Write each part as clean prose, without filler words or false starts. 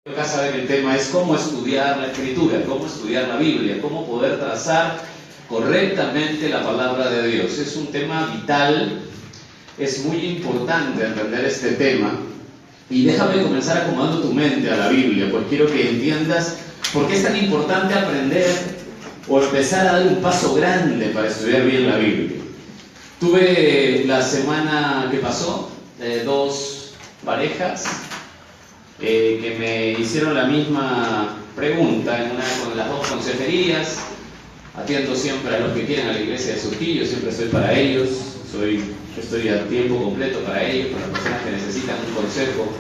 Acá saben que el tema es cómo estudiar la Escritura, cómo estudiar la Biblia, cómo poder trazar correctamente la palabra de Dios. Es un tema vital, es muy importante entender este tema. Y déjame comenzar acomodando tu mente a la Biblia, pues quiero que entiendas por qué es tan importante aprender o empezar a dar un paso grande para estudiar bien la Biblia. Tuve la semana que pasó dos parejas que me hicieron la misma pregunta con las dos consejerías. Atiendo siempre a los que quieren a la iglesia de Surquillo, siempre estoy para ellos, estoy a tiempo completo para ellos, para las personas que necesitan un consejo.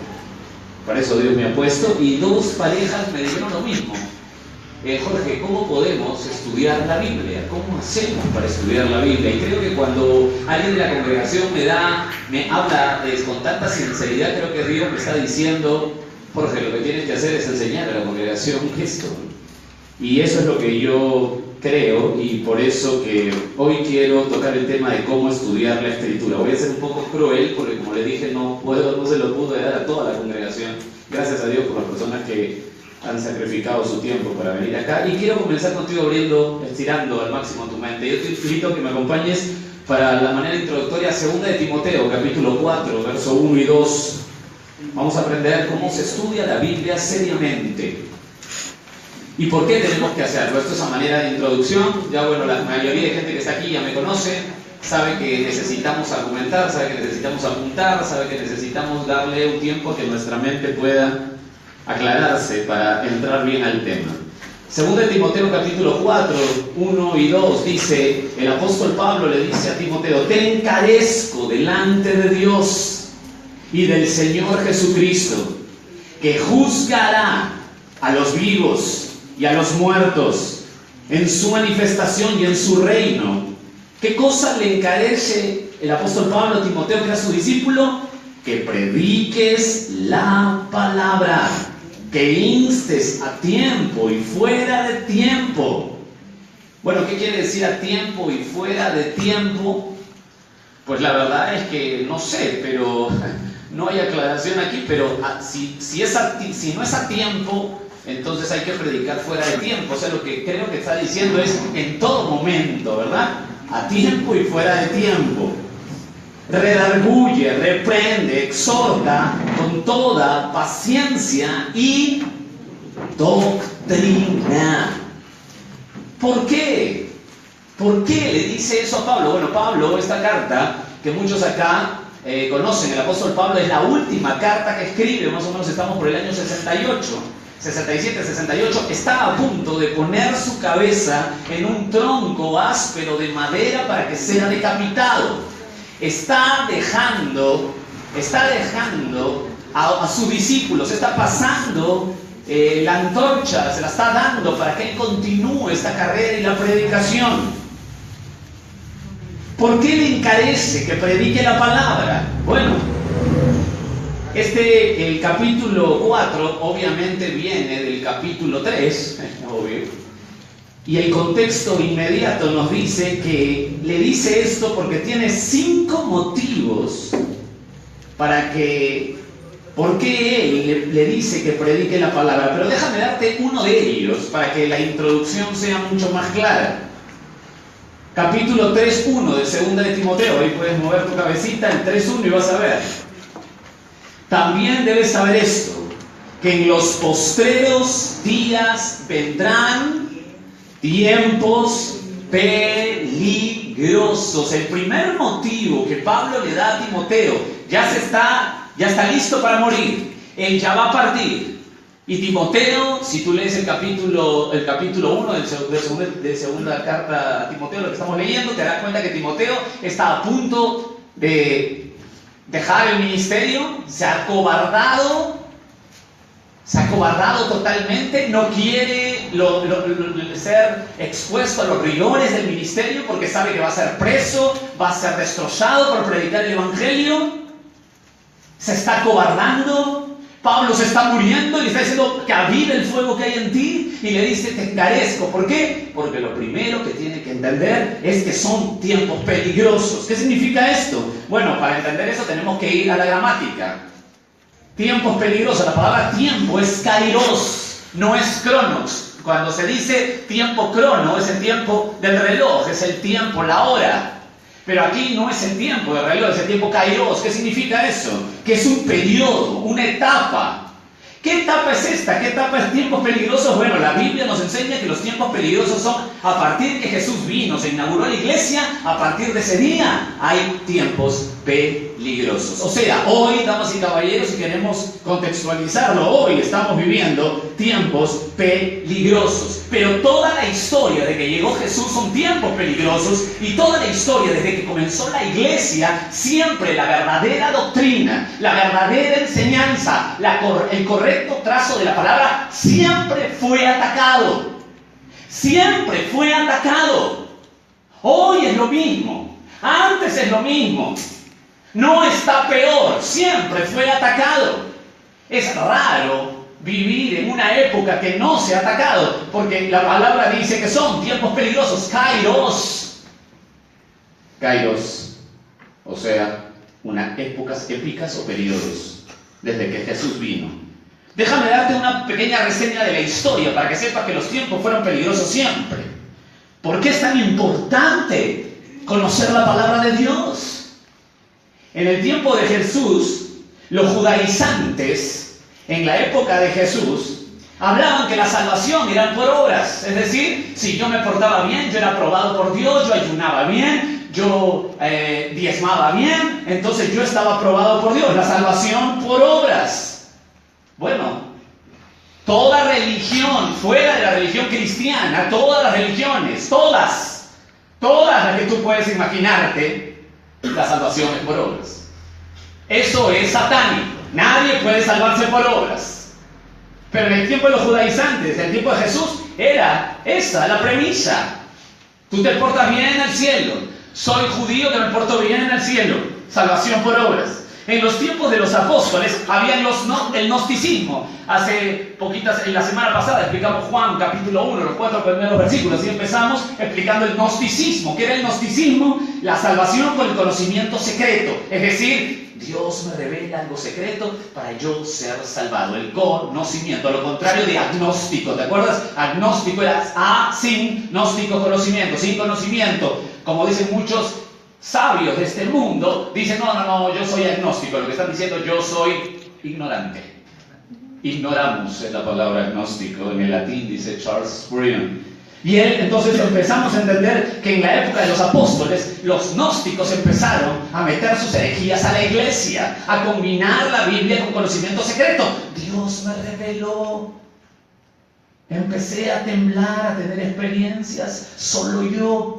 Para eso Dios me ha puesto. Y dos parejas me dijeron lo mismo. Jorge, ¿cómo podemos estudiar la Biblia? ¿Cómo hacemos para estudiar la Biblia? Y creo que cuando alguien de la congregación me habla con tanta sinceridad, creo que Dios me está diciendo: Jorge, lo que tienes que hacer es enseñar a la congregación esto. Y eso es lo que yo creo, y por eso que hoy quiero tocar el tema de cómo estudiar la Escritura. Voy a ser un poco cruel, porque como les dije, no se lo pude dar a toda la congregación. Gracias a Dios por las personas que han sacrificado su tiempo para venir acá. Y quiero comenzar contigo estirando al máximo tu mente. Yo te invito a que me acompañes para la manera introductoria a 2 de Timoteo, capítulo 4, verso 1 y 2. Vamos a aprender cómo se estudia la Biblia seriamente. ¿Y por qué tenemos que hacerlo? Esto es a manera de introducción. Ya bueno, la mayoría de gente que está aquí ya me conoce, sabe que necesitamos argumentar, sabe que necesitamos apuntar, sabe que necesitamos darle un tiempo a que nuestra mente pueda aclararse para entrar bien al tema. 2 de Timoteo capítulo 4, 1 y 2 dice, el apóstol Pablo le dice a Timoteo: te encarezco delante de Dios y del Señor Jesucristo, que juzgará a los vivos y a los muertos en su manifestación y en su reino. ¿Qué cosa le encarece el apóstol Pablo a Timoteo, que era su discípulo? Que prediques la palabra, que instes a tiempo y fuera de tiempo. Bueno, ¿qué quiere decir a tiempo y fuera de tiempo? Pues la verdad es que no sé, pero no hay aclaración aquí. Pero si no es a tiempo, entonces hay que predicar fuera de tiempo. O sea, lo que creo que está diciendo es en todo momento, ¿verdad? A tiempo y fuera de tiempo. Redarguye, reprende, exhorta con toda paciencia y doctrina. ¿Por qué? ¿Por qué le dice eso a Pablo? Bueno, Pablo, esta carta que muchos acá conocen, el apóstol Pablo, es la última carta que escribe. Más o menos estamos por el año 67, 68, está a punto de poner su cabeza en un tronco áspero de madera para que sea decapitado. Está dejando a sus discípulos, está pasando la antorcha, se la está dando para que él continúe esta carrera y la predicación. ¿Por qué le encarece que predique la palabra? Bueno, el capítulo 4 obviamente viene del capítulo 3, obvio. Y el contexto inmediato nos dice que le dice esto porque tiene 5 motivos por qué él le dice que predique la palabra. Pero déjame darte uno de ellos para que la introducción sea mucho más clara. Capítulo 3.1 de 2 de Timoteo. Ahí puedes mover tu cabecita, el 3.1, y vas a ver. También debes saber esto, que en los postreros días vendrán tiempos peligrosos. El primer motivo que Pablo le da a Timoteo: ya está listo para morir, él ya va a partir. Y Timoteo, si tú lees el capítulo 1 de segunda carta a Timoteo, lo que estamos leyendo, te das cuenta que Timoteo está a punto de dejar el ministerio, se ha acobardado totalmente, no quiere ser expuesto a los rigores del ministerio porque sabe que va a ser preso, va a ser destrozado por predicar el evangelio. Se está acobardando. Pablo se está muriendo y le está diciendo que avive el fuego que hay en ti, y le dice: te encarezco. ¿Por qué? Porque lo primero que tiene que entender es que son tiempos peligrosos. ¿Qué significa esto? Bueno, para entender eso tenemos que ir a la gramática. Tiempos peligrosos. La palabra tiempo es kairos, no es cronos. Cuando se dice tiempo crono, es el tiempo del reloj, es el tiempo, la hora. Pero aquí no es el tiempo del reloj, es el tiempo kairos. ¿Qué significa eso? Que es un periodo, una etapa. ¿Qué etapa es esta? ¿Qué etapa es tiempos peligrosos? Bueno, la Biblia nos enseña que los tiempos peligrosos son a partir que Jesús vino, se inauguró la iglesia, a partir de ese día hay tiempos peligrosos. O sea, hoy, damas y caballeros, si queremos contextualizarlo, hoy estamos viviendo tiempos peligrosos. Pero toda la historia de que llegó Jesús son tiempos peligrosos, y toda la historia desde que comenzó la iglesia, siempre la verdadera doctrina, la verdadera enseñanza, el correcto trazo de la palabra siempre fue atacado. Siempre fue atacado. Hoy es lo mismo. Antes es lo mismo. No está peor. Siempre fue atacado. Es raro vivir en una época que no se ha atacado, porque la palabra dice que son tiempos peligrosos. Kairos. Kairos. O sea, unas épocas épicas o periodos desde que Jesús vino. Déjame darte una pequeña reseña de la historia para que sepas que los tiempos fueron peligrosos siempre. ¿Por qué es tan importante conocer la palabra de Dios? En el tiempo de Jesús, los judaizantes, en la época de Jesús, hablaban que la salvación era por obras. Es decir, si yo me portaba bien, yo era aprobado por Dios, yo ayunaba bien, yo diezmaba bien, entonces yo estaba aprobado por Dios. La salvación por obras. Bueno, toda religión, fuera de la religión cristiana, todas las religiones, todas las que tú puedes imaginarte, la salvación es por obras. Eso es satánico. Nadie puede salvarse por obras. Pero en el tiempo de los judaizantes, en el tiempo de Jesús, era esa la premisa. Tú te portas bien en el cielo. Soy judío que me porto bien en el cielo. Salvación por obras. En los tiempos de los apóstoles había el gnosticismo. Hace poquitas, en la semana pasada explicamos Juan capítulo 1, los 4 primeros versículos, y empezamos explicando el gnosticismo. ¿Qué era el gnosticismo? La salvación por el conocimiento secreto. Es decir, Dios me revela algo secreto para yo ser salvado. El conocimiento, lo contrario de agnóstico. ¿Te acuerdas? Agnóstico era sin gnóstico, conocimiento. Sin conocimiento, como dicen muchos sabios de este mundo, dicen, no, yo soy agnóstico. Lo que están diciendo, yo soy ignorante. Ignoramus es la palabra agnóstico. En el latín dice Charles Spurgeon. Y entonces empezamos a entender que en la época de los apóstoles, los gnósticos empezaron a meter sus herejías a la iglesia, a combinar la Biblia con conocimiento secreto. Dios me reveló. Empecé a temblar, a tener experiencias, solo yo.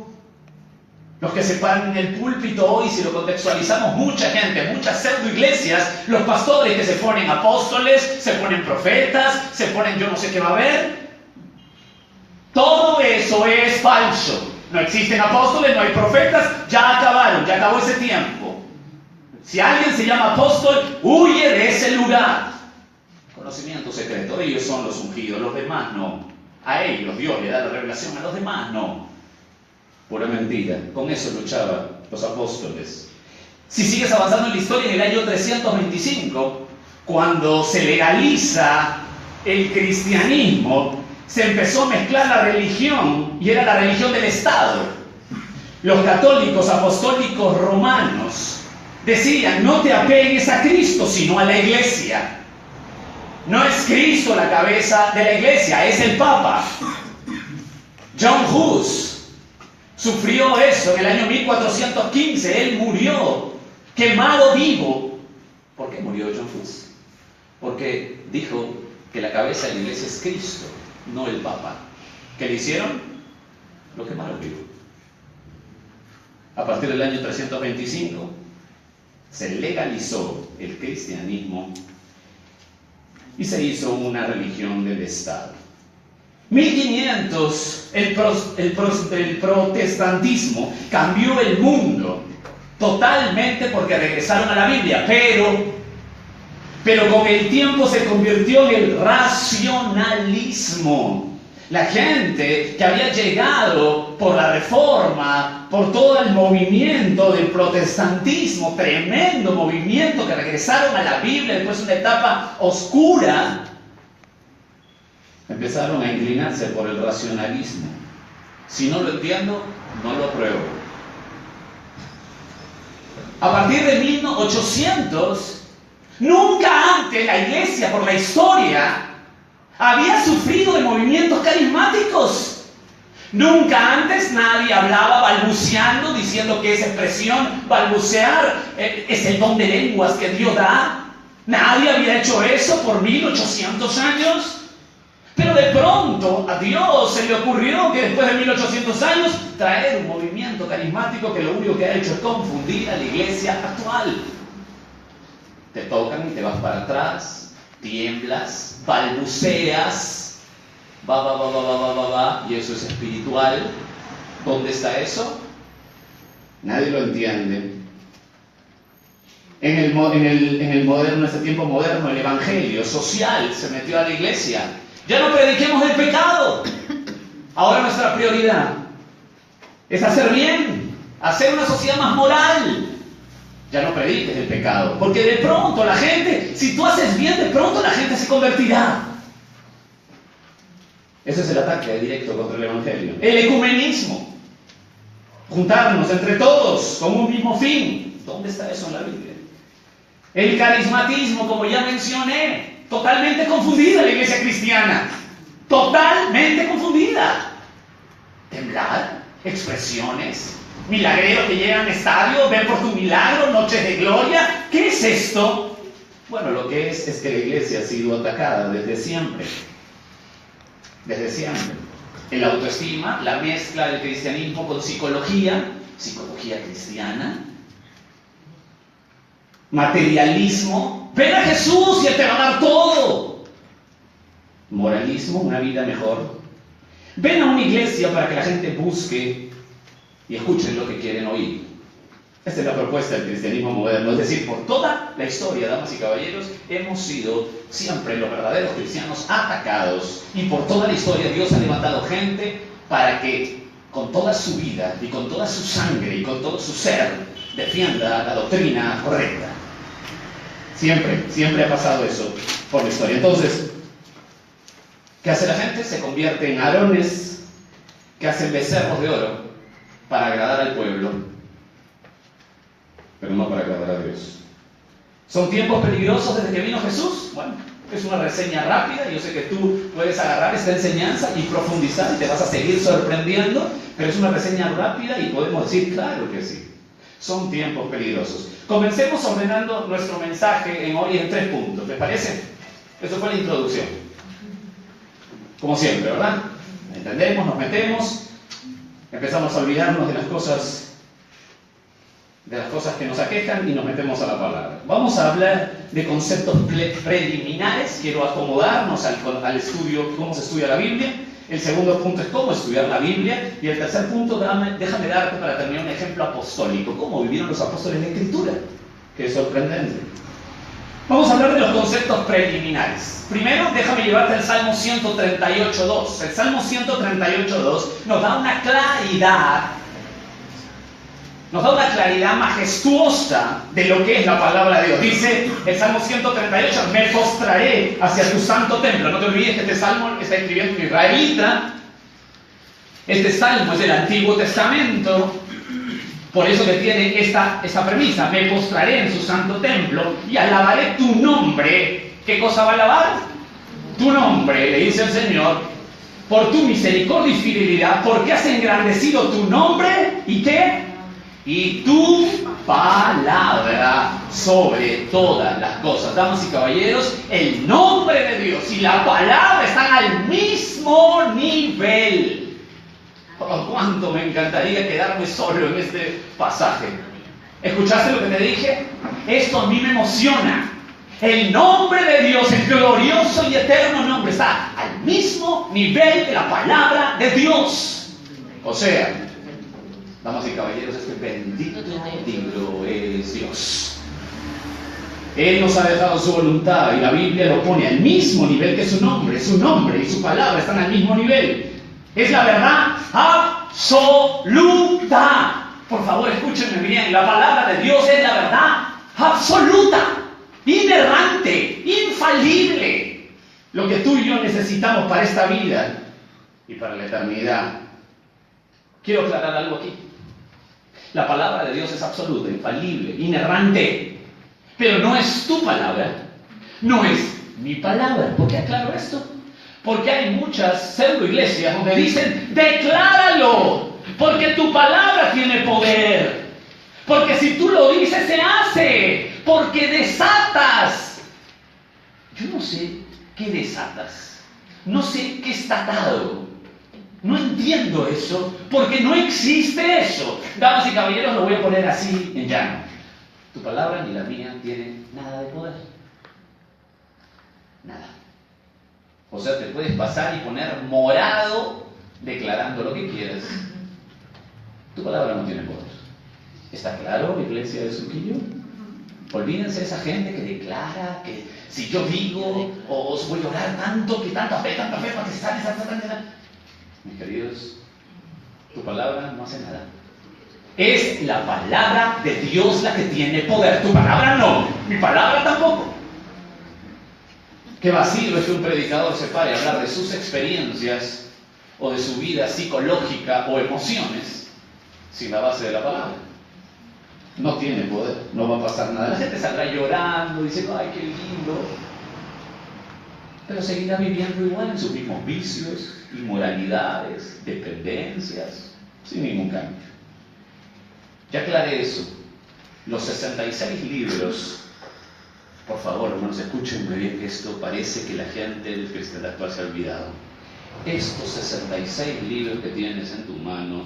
Los que se paran en el púlpito hoy, si lo contextualizamos, mucha gente, muchas pseudo iglesias, los pastores que se ponen apóstoles, se ponen profetas, se ponen yo no sé qué va a haber. Todo eso es falso. No existen apóstoles, no hay profetas, ya acabaron, ya acabó ese tiempo. Si alguien se llama apóstol, huye de ese lugar. Conocimiento secreto, ellos son los ungidos, los demás no. A ellos Dios le da la revelación, a los demás no. Pura mentira. Con eso luchaban los apóstoles. Si sigues avanzando en la historia, en el año 325, cuando se legaliza el cristianismo, se empezó a mezclar la religión, y era la religión del Estado. Los católicos apostólicos romanos decían, no te apegues a Cristo, sino a la iglesia. No es Cristo la cabeza de la iglesia, es el Papa. John Hus sufrió eso en el año 1415. Él murió quemado vivo. ¿Por qué murió John Hus? Porque dijo que la cabeza de la iglesia es Cristo, no el Papa. ¿Qué le hicieron? Lo quemaron vivo. A partir del año 325 se legalizó el cristianismo y se hizo una religión del Estado. 1500, el protestantismo cambió el mundo totalmente porque regresaron a la Biblia, pero con el tiempo se convirtió en el racionalismo. La gente que había llegado por la Reforma, por todo el movimiento del protestantismo, tremendo movimiento que regresaron a la Biblia después de una etapa oscura, empezaron a inclinarse por el racionalismo. Si no lo entiendo, no lo pruebo. A partir de 1800, nunca antes la iglesia, por la historia, había sufrido de movimientos carismáticos. Nunca antes nadie hablaba balbuceando, diciendo que esa expresión, balbucear, es el don de lenguas que Dios da. Nadie había hecho eso por 1800 años. Pero de pronto a Dios se le ocurrió que después de 1800 años traer un movimiento carismático que lo único que ha hecho es confundir a la iglesia actual. Te tocan y te vas para atrás, tiemblas, balbuceas, va, y eso es espiritual. ¿Dónde está eso? Nadie lo entiende. En el moderno, en este tiempo moderno, el evangelio social se metió a la iglesia. Ya no prediquemos el pecado. Ahora nuestra prioridad es hacer bien, hacer una sociedad más moral. Ya no prediques el pecado, porque de pronto la gente, si tú haces bien, de pronto la gente se convertirá. Ese es el ataque directo contra el evangelio. El ecumenismo, juntarnos entre todos con un mismo fin. ¿Dónde está eso en la Biblia? El carismatismo, como ya mencioné, totalmente confundida la iglesia cristiana. Totalmente confundida. Temblar, expresiones, milagreros que llegan al estadio, ven por tu milagro, noches de gloria. ¿Qué es esto? Bueno, lo que es que la iglesia ha sido atacada desde siempre. Desde siempre. El autoestima, la mezcla del cristianismo con psicología cristiana, materialismo, ven a Jesús y Él te va a dar todo. Moralismo, una vida mejor. Ven a una iglesia para que la gente busque y escuchen lo que quieren oír. Esta es la propuesta del cristianismo moderno. Es decir, por toda la historia, damas y caballeros, hemos sido siempre los verdaderos cristianos atacados. Y por toda la historia Dios ha levantado gente para que con toda su vida y con toda su sangre y con todo su ser defienda la doctrina correcta. Siempre ha pasado eso por la historia. Entonces, ¿qué hace la gente? Se convierte en Aarones que hacen becerros de oro para agradar al pueblo, pero no para agradar a Dios. ¿Son tiempos peligrosos desde que vino Jesús? Bueno, es una reseña rápida. Yo sé que tú puedes agarrar esta enseñanza y profundizar y te vas a seguir sorprendiendo, pero es una reseña rápida y podemos decir, claro que sí. Son tiempos peligrosos. Comencemos ordenando nuestro mensaje hoy en 3 puntos. ¿Les parece? Esto fue la introducción. Como siempre, ¿verdad? Entendemos, nos metemos, empezamos a olvidarnos de las cosas que nos aquejan y nos metemos a la palabra. Vamos a hablar de conceptos preliminares. Quiero acomodarnos al estudio, cómo se estudia la Biblia. El segundo punto es cómo estudiar la Biblia. Y el tercer punto, déjame darte para terminar un ejemplo apostólico. Cómo vivieron los apóstoles en la Escritura, que es sorprendente. Vamos a hablar de los conceptos preliminares. Primero, déjame llevarte al Salmo 138.2. El Salmo 138.2 nos da una claridad majestuosa de lo que es la palabra de Dios. Dice el Salmo 138, me postraré hacia tu santo templo. No te olvides que este salmo está escribiendo un israelita. Este salmo es del Antiguo Testamento. Por eso que tiene esta premisa. Me postraré en su santo templo y alabaré tu nombre. ¿Qué cosa va a alabar? Tu nombre, le dice el Señor, por tu misericordia y fidelidad, porque has engrandecido tu nombre. ¿Y qué? Y tu palabra sobre todas las cosas. Damas y caballeros, el nombre de Dios y la palabra están al mismo nivel. Oh, cuánto me encantaría quedarme solo en este pasaje. ¿Escuchaste lo que te dije? Esto a mí me emociona. El nombre de Dios, el glorioso y eterno nombre, está al mismo nivel de la palabra de Dios. O sea, damas y caballeros, este bendito libro es Dios. Él nos ha dejado su voluntad y la Biblia lo pone al mismo nivel que su nombre y su palabra están al mismo nivel. Es la verdad absoluta. Por favor, escúchenme bien, la palabra de Dios es la verdad absoluta, inerrante, infalible. Lo que tú y yo necesitamos para esta vida y para la eternidad. Quiero aclarar algo aquí. La palabra de Dios es absoluta, infalible, inerrante. Pero no es tu palabra, no es mi palabra. ¿Por qué aclaro esto? Porque hay muchas pseudo iglesias donde dicen, decláralo, porque tu palabra tiene poder. Porque si tú lo dices, se hace, porque desatas. Yo no sé qué desatas, no sé qué está atado. No entiendo eso, porque no existe eso. Damas y caballeros, lo voy a poner así en llano. Tu palabra ni la mía tiene nada de poder. Nada. O sea, te puedes pasar y poner morado declarando lo que quieras. Tu palabra no tiene poder. ¿Está claro, iglesia de Suquillo? Olvídense de esa gente que declara que si yo digo, os voy a orar tanto, que tanta fe para que se sale. Mis queridos, tu palabra no hace nada. Es la palabra de Dios la que tiene poder. Tu palabra no, mi palabra tampoco. Qué vacío es que un predicador se pare a hablar de sus experiencias o de su vida psicológica o emociones sin la base de la palabra. No tiene poder, no va a pasar nada. La gente saldrá llorando, diciendo, ay, qué lindo. Pero seguirá viviendo igual en sus mismos vicios, inmoralidades, dependencias, sin ningún cambio. Ya aclaré eso. Los 66 libros, por favor, hermanos, escúchenme bien que esto parece que la gente del cristiano actual se ha olvidado. Estos 66 libros que tienes en tu mano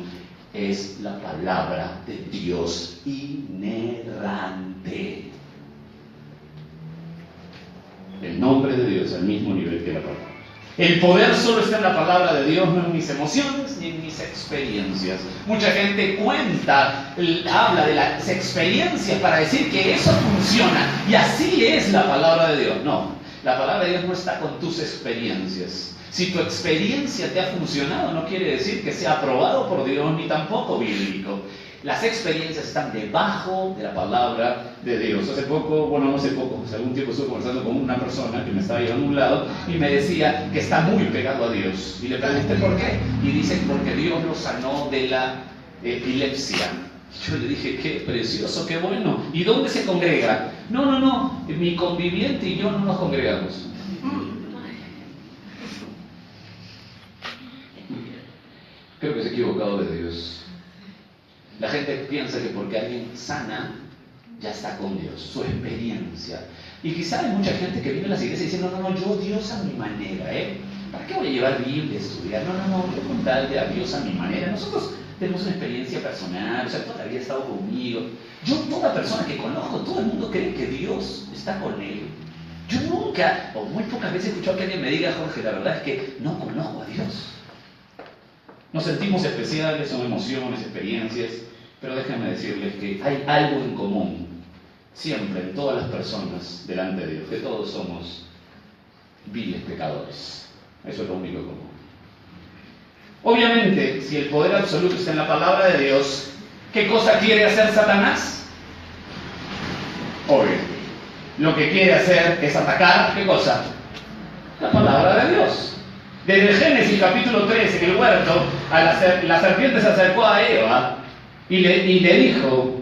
es la palabra de Dios inerrante. El nombre de Dios al mismo nivel que la palabra. El poder solo está en la palabra de Dios, no en mis emociones ni en mis experiencias. Mucha gente habla de las experiencias para decir que eso funciona y así es la palabra de Dios. No, la palabra de Dios no está con tus experiencias. Si tu experiencia te ha funcionado, no quiere decir que sea aprobado por Dios ni tampoco bíblico. Las experiencias están debajo de la palabra de Dios. Hace algún tiempo estuve conversando con una persona que me estaba llevando a un lado y me decía que está muy pegado a Dios. Y le pregunté por qué. Y dice, porque Dios lo sanó de la epilepsia. Yo le dije, qué precioso, qué bueno. ¿Y dónde se congrega? No, mi conviviente y yo no nos congregamos. Creo que se ha equivocado de Dios. La gente piensa que porque alguien sana, ya está con Dios, su experiencia. Y quizá hay mucha gente que viene a las iglesias diciendo, no, yo Dios a mi manera, ¿Para qué voy a llevar Biblia a estudiar? No, yo con tal de a Dios a mi manera. Nosotros tenemos una experiencia personal, o sea, toda la vida ha estado conmigo. Yo, toda persona que conozco, todo el mundo cree que Dios está con él. Yo nunca, o muy pocas veces he escuchado que alguien me diga, Jorge, la verdad es que no conozco a Dios. Nos sentimos especiales, son emociones, experiencias, pero déjenme decirles que hay algo en común, siempre en todas las personas delante de Dios, que todos somos viles pecadores. Eso es lo único común. Obviamente, si el poder absoluto está en la palabra de Dios, ¿qué cosa quiere hacer Satanás? Obvio. Lo que quiere hacer es atacar, ¿qué cosa? La palabra de Dios. Desde Génesis capítulo 3, en el huerto, la serpiente se acercó a Eva y le dijo,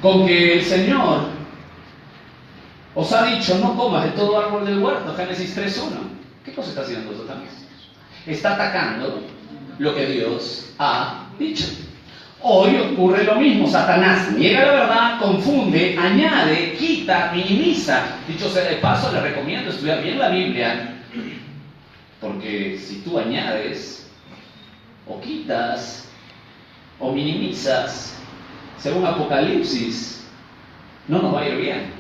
con que el Señor os ha dicho, no comas de todo árbol del huerto, Génesis 3.1. ¿Qué cosa está haciendo Satanás? Está atacando lo que Dios ha dicho. Hoy ocurre lo mismo. Satanás niega la verdad, confunde, añade, quita, minimiza. Dicho sea de paso, le recomiendo estudiar bien la Biblia, porque si tú añades, o quitas, o minimizas, según Apocalipsis, no nos va a ir bien.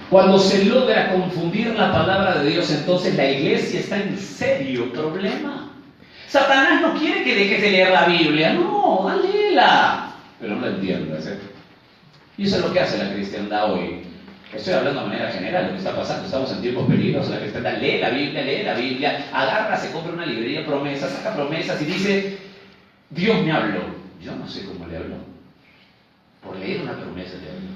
Cuando se logra confundir la palabra de Dios, entonces la iglesia está en serio problema. Satanás no quiere que dejes de leer la Biblia, no, léela, pero no la entiendas, Y eso es lo que hace la cristiandad hoy. Estoy hablando de manera general, lo que está pasando. Estamos en tiempos peligrosos. La cristiandad lee la Biblia, agarra, se compra una librería de promesas, saca promesas y dice, Dios me habló. Yo no sé cómo le habló. Por leer una promesa le habló.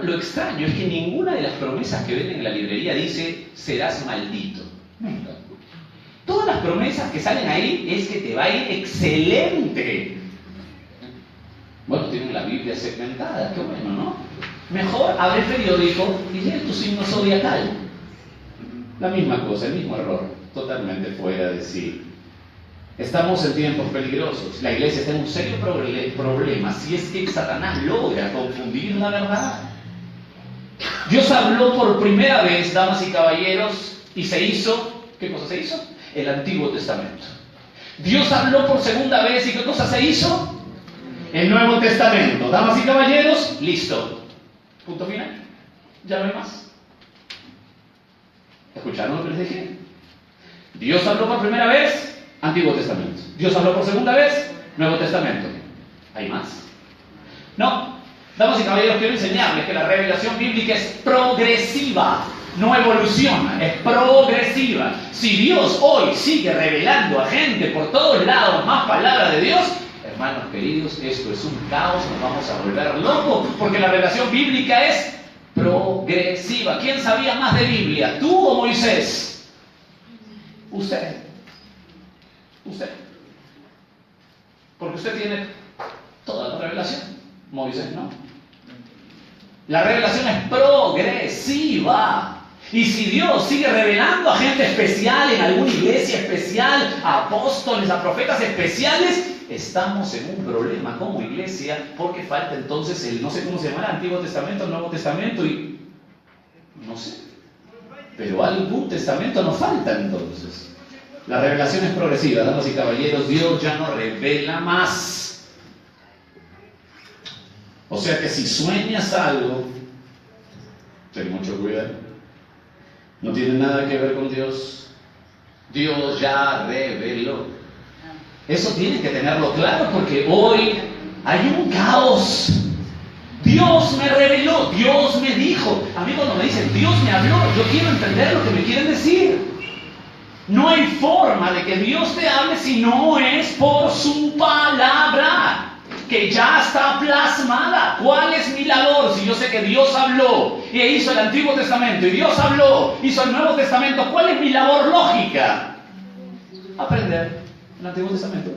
Lo extraño es que ninguna de las promesas que venden en la librería dice, serás maldito. Nunca. Todas las promesas que salen ahí es que te va a ir excelente. Bueno, tienen la Biblia segmentada, qué bueno, ¿no? Mejor abre el periódico y lee tu signo zodiacal. La misma cosa, el mismo error, totalmente fuera de sí. Estamos en tiempos peligrosos. La iglesia está en un serio problema si es que Satanás logra confundir la verdad. Dios habló por primera vez, damas y caballeros, y se hizo, ¿qué cosa se hizo? El Antiguo Testamento. Dios habló por segunda vez, ¿y qué cosa se hizo? El Nuevo Testamento. Damas y caballeros, listo. Punto final. Ya no hay más. ¿Escucharon lo que les dije? Dios habló por primera vez, Antiguo Testamento. Dios habló por segunda vez, Nuevo Testamento. ¿Hay más? No. Damas y caballeros, quiero enseñarles que la revelación bíblica es progresiva, no evoluciona, es progresiva. Si Dios hoy sigue revelando a gente por todos lados más palabra de Dios, hermanos queridos, esto es un caos, nos vamos a volver locos, porque la revelación bíblica es progresiva. ¿Quién sabía más de Biblia, tú o Moisés? Usted. Usted. Porque usted tiene toda la revelación. Moisés no. La revelación es progresiva. Y si Dios sigue revelando a gente especial en alguna iglesia especial, a apóstoles, a profetas especiales, estamos en un problema como iglesia, porque falta entonces el, no sé cómo se llama, Antiguo Testamento, Nuevo Testamento y no sé, pero algún testamento nos falta entonces. La revelación es progresiva, damas y caballeros. Dios ya no revela más. O sea que si sueñas algo, ten mucho cuidado. No tiene nada que ver con Dios. Dios ya reveló. Eso tienen que tenerlo claro, porque hoy hay un caos. Dios me reveló, Dios me dijo. A mí cuando me dicen Dios me habló, yo quiero entender lo que me quieren decir. No hay forma de que Dios te hable si no es por su palabra, que ya está plasmada. ¿Cuál es mi labor? Si yo sé que Dios habló y hizo el Antiguo Testamento y Dios habló, hizo el Nuevo Testamento, ¿cuál es mi labor lógica? Aprender el Antiguo Testamento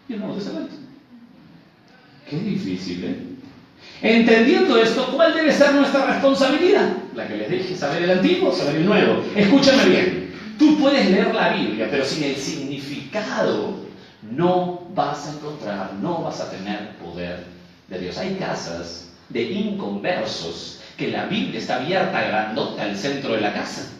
y el Nuevo Testamento. Qué difícil, ¿eh? Entendiendo esto, ¿cuál debe ser nuestra responsabilidad? La que les dije, saber el Antiguo, saber el Nuevo. Escúchame bien, tú puedes leer la Biblia, pero sin el significado no vas a encontrar, no vas a tener poder de Dios. Hay casas de inconversos que la Biblia está abierta grandota al centro de la casa.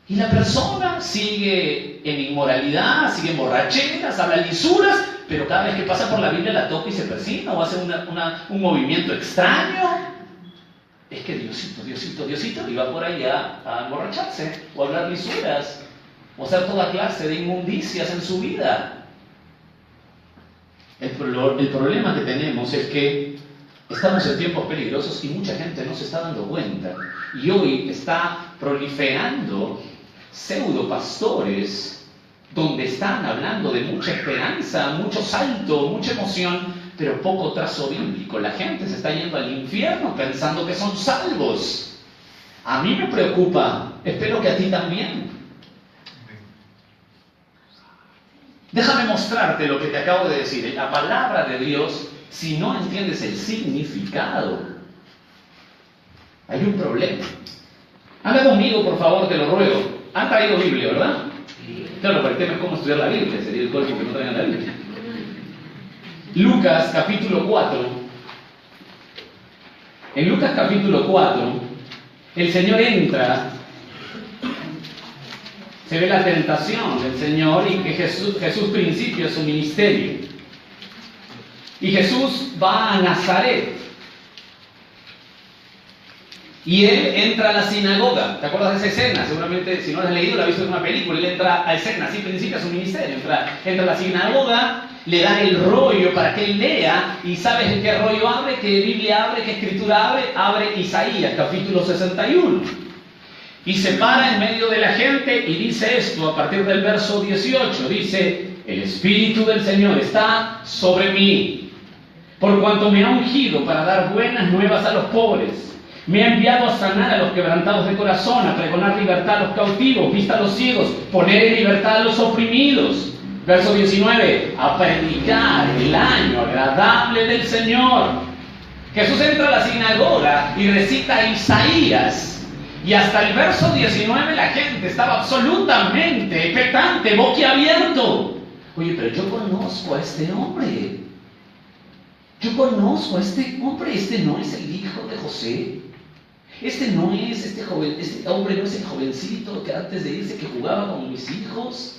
Y la persona sigue en inmoralidad, sigue en borracheras, habla lisuras, pero cada vez que pasa por la Biblia la toca y se persina o hace un movimiento extraño. Es que Diosito, Diosito, Diosito, y va por ahí a emborracharse o a hablar lisuras o hacer toda clase de inmundicias en su vida. El problema que tenemos es que estamos en tiempos peligrosos y mucha gente no se está dando cuenta. Y hoy está proliferando pseudopastores donde están hablando de mucha esperanza, mucho salto, mucha emoción, pero poco trazo bíblico. La gente se está yendo al infierno pensando que son salvos. A mí me preocupa, espero que a ti también. Déjame mostrarte lo que te acabo de decir. La palabra de Dios, si no entiendes el significado, hay un problema. Anda conmigo, por favor, te lo ruego. Han traído Biblia, ¿verdad? Claro, pero el tema es cómo estudiar la Biblia. Sería el colmo que no traigan la Biblia. Lucas capítulo 4. En Lucas capítulo 4, el Señor entra. Se ve la tentación del Señor y que Jesús principia su ministerio. Y Jesús va a Nazaret. Y él entra a la sinagoga. ¿Te acuerdas de esa escena? Seguramente, si no la has leído, la has visto en una película. Él entra a escena, así principia su ministerio. Entra a la sinagoga le dan el rollo para que él lea, y ¿sabes en qué rollo abre? ¿Qué Biblia abre? ¿Qué escritura abre? Abre Isaías, capítulo 61. Y se para en medio de la gente y dice esto a partir del verso 18. Dice: el Espíritu del Señor está sobre mí, por cuanto me ha ungido para dar buenas nuevas a los pobres. Me ha enviado a sanar a los quebrantados de corazón, a pregonar libertad a los cautivos, vista a los ciegos, poner en libertad a los oprimidos. Verso 19, a predicar el año agradable del Señor. Jesús entra a la sinagoga y recita Isaías. Y hasta el verso 19 la gente estaba absolutamente expectante, boquiabierto. Oye, pero yo conozco a este hombre. Yo conozco a este hombre. Este no es el hijo de José. Este no es este joven, este hombre no es el jovencito que antes de irse que jugaba con mis hijos.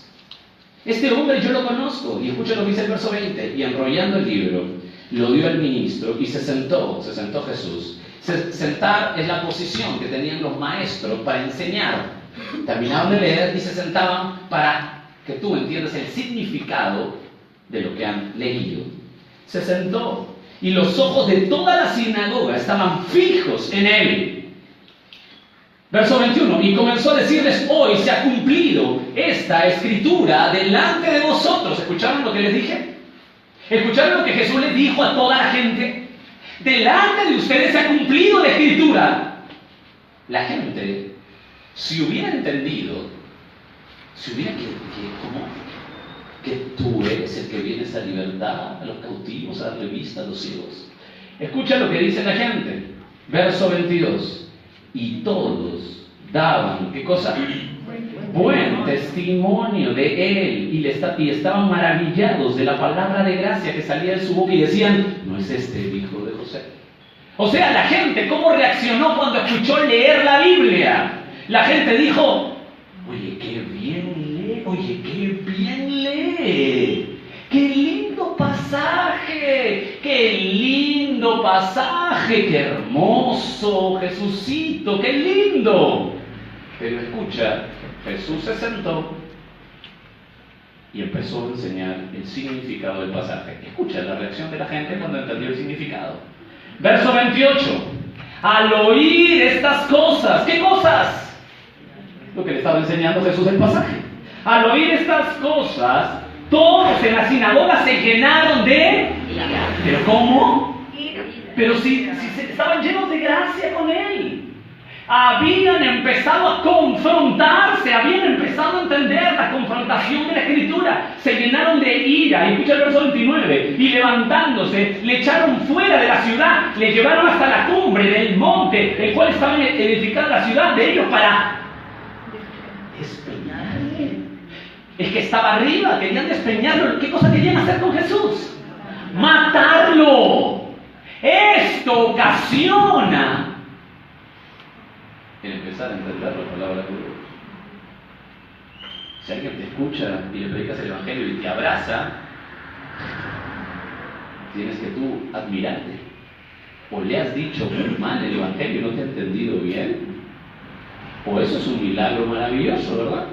Este hombre yo lo conozco. Y escucha lo que dice el verso 20. Y enrollando el libro, lo dio al ministro y se sentó Jesús. Sentar es la posición que tenían los maestros para enseñar. Terminaban de leer y se sentaban para que tú entiendas el significado de lo que han leído. Se sentó y los ojos de toda la sinagoga estaban fijos en él. Verso 21, y comenzó a decirles: hoy se ha cumplido esta escritura delante de vosotros. ¿Escucharon lo que les dije? ¿Escucharon lo que Jesús les dijo a toda la gente? Delante de ustedes se ha cumplido la escritura. La gente, si hubiera entendido, si hubiera que tú eres el que vienes a libertad a los cautivos, a darle vista a los ciegos. Escucha lo que dice la gente. Verso 22. Y todos daban, ¿qué cosa? Buen testimonio de él, y estaban maravillados de la palabra de gracia que salía de su boca, y decían: ¿no es este el hijo de José? O sea, la gente, ¿cómo reaccionó cuando escuchó leer la Biblia? La gente dijo: oye, qué bien lee, oye, qué bien lee. ¡Qué lindo pasaje! ¡Qué lindo pasaje! ¡Qué hermoso, Jesucito! ¡Qué lindo! Pero escucha, Jesús se sentó y empezó a enseñar el significado del pasaje. Escucha la reacción de la gente cuando entendió el significado. Verso 28. Al oír estas cosas, ¿qué cosas? Lo que le estaba enseñando Jesús del pasaje. Al oír estas cosas, todos en la sinagoga se llenaron de... ¿Pero cómo? Pero si estaban llenos de gracia con él. Habían empezado a confrontarse, habían empezado a entender la confrontación de la Escritura. Se llenaron de ira. Y escucha el verso 29. Y levantándose, le echaron fuera de la ciudad, le llevaron hasta la cumbre del monte, el cual estaba edificada la ciudad de ellos para despeñarle. El que estaba arriba, querían despeñarlo. ¿Qué cosa querían hacer con Jesús? Matarlo. Esto ocasiona el empezar a entender la palabra de Dios. Si alguien te escucha y le predicas el Evangelio y te abraza, tienes que tú admirarte. O le has dicho muy mal el Evangelio y no te ha entendido bien. O eso es un milagro maravilloso, ¿verdad?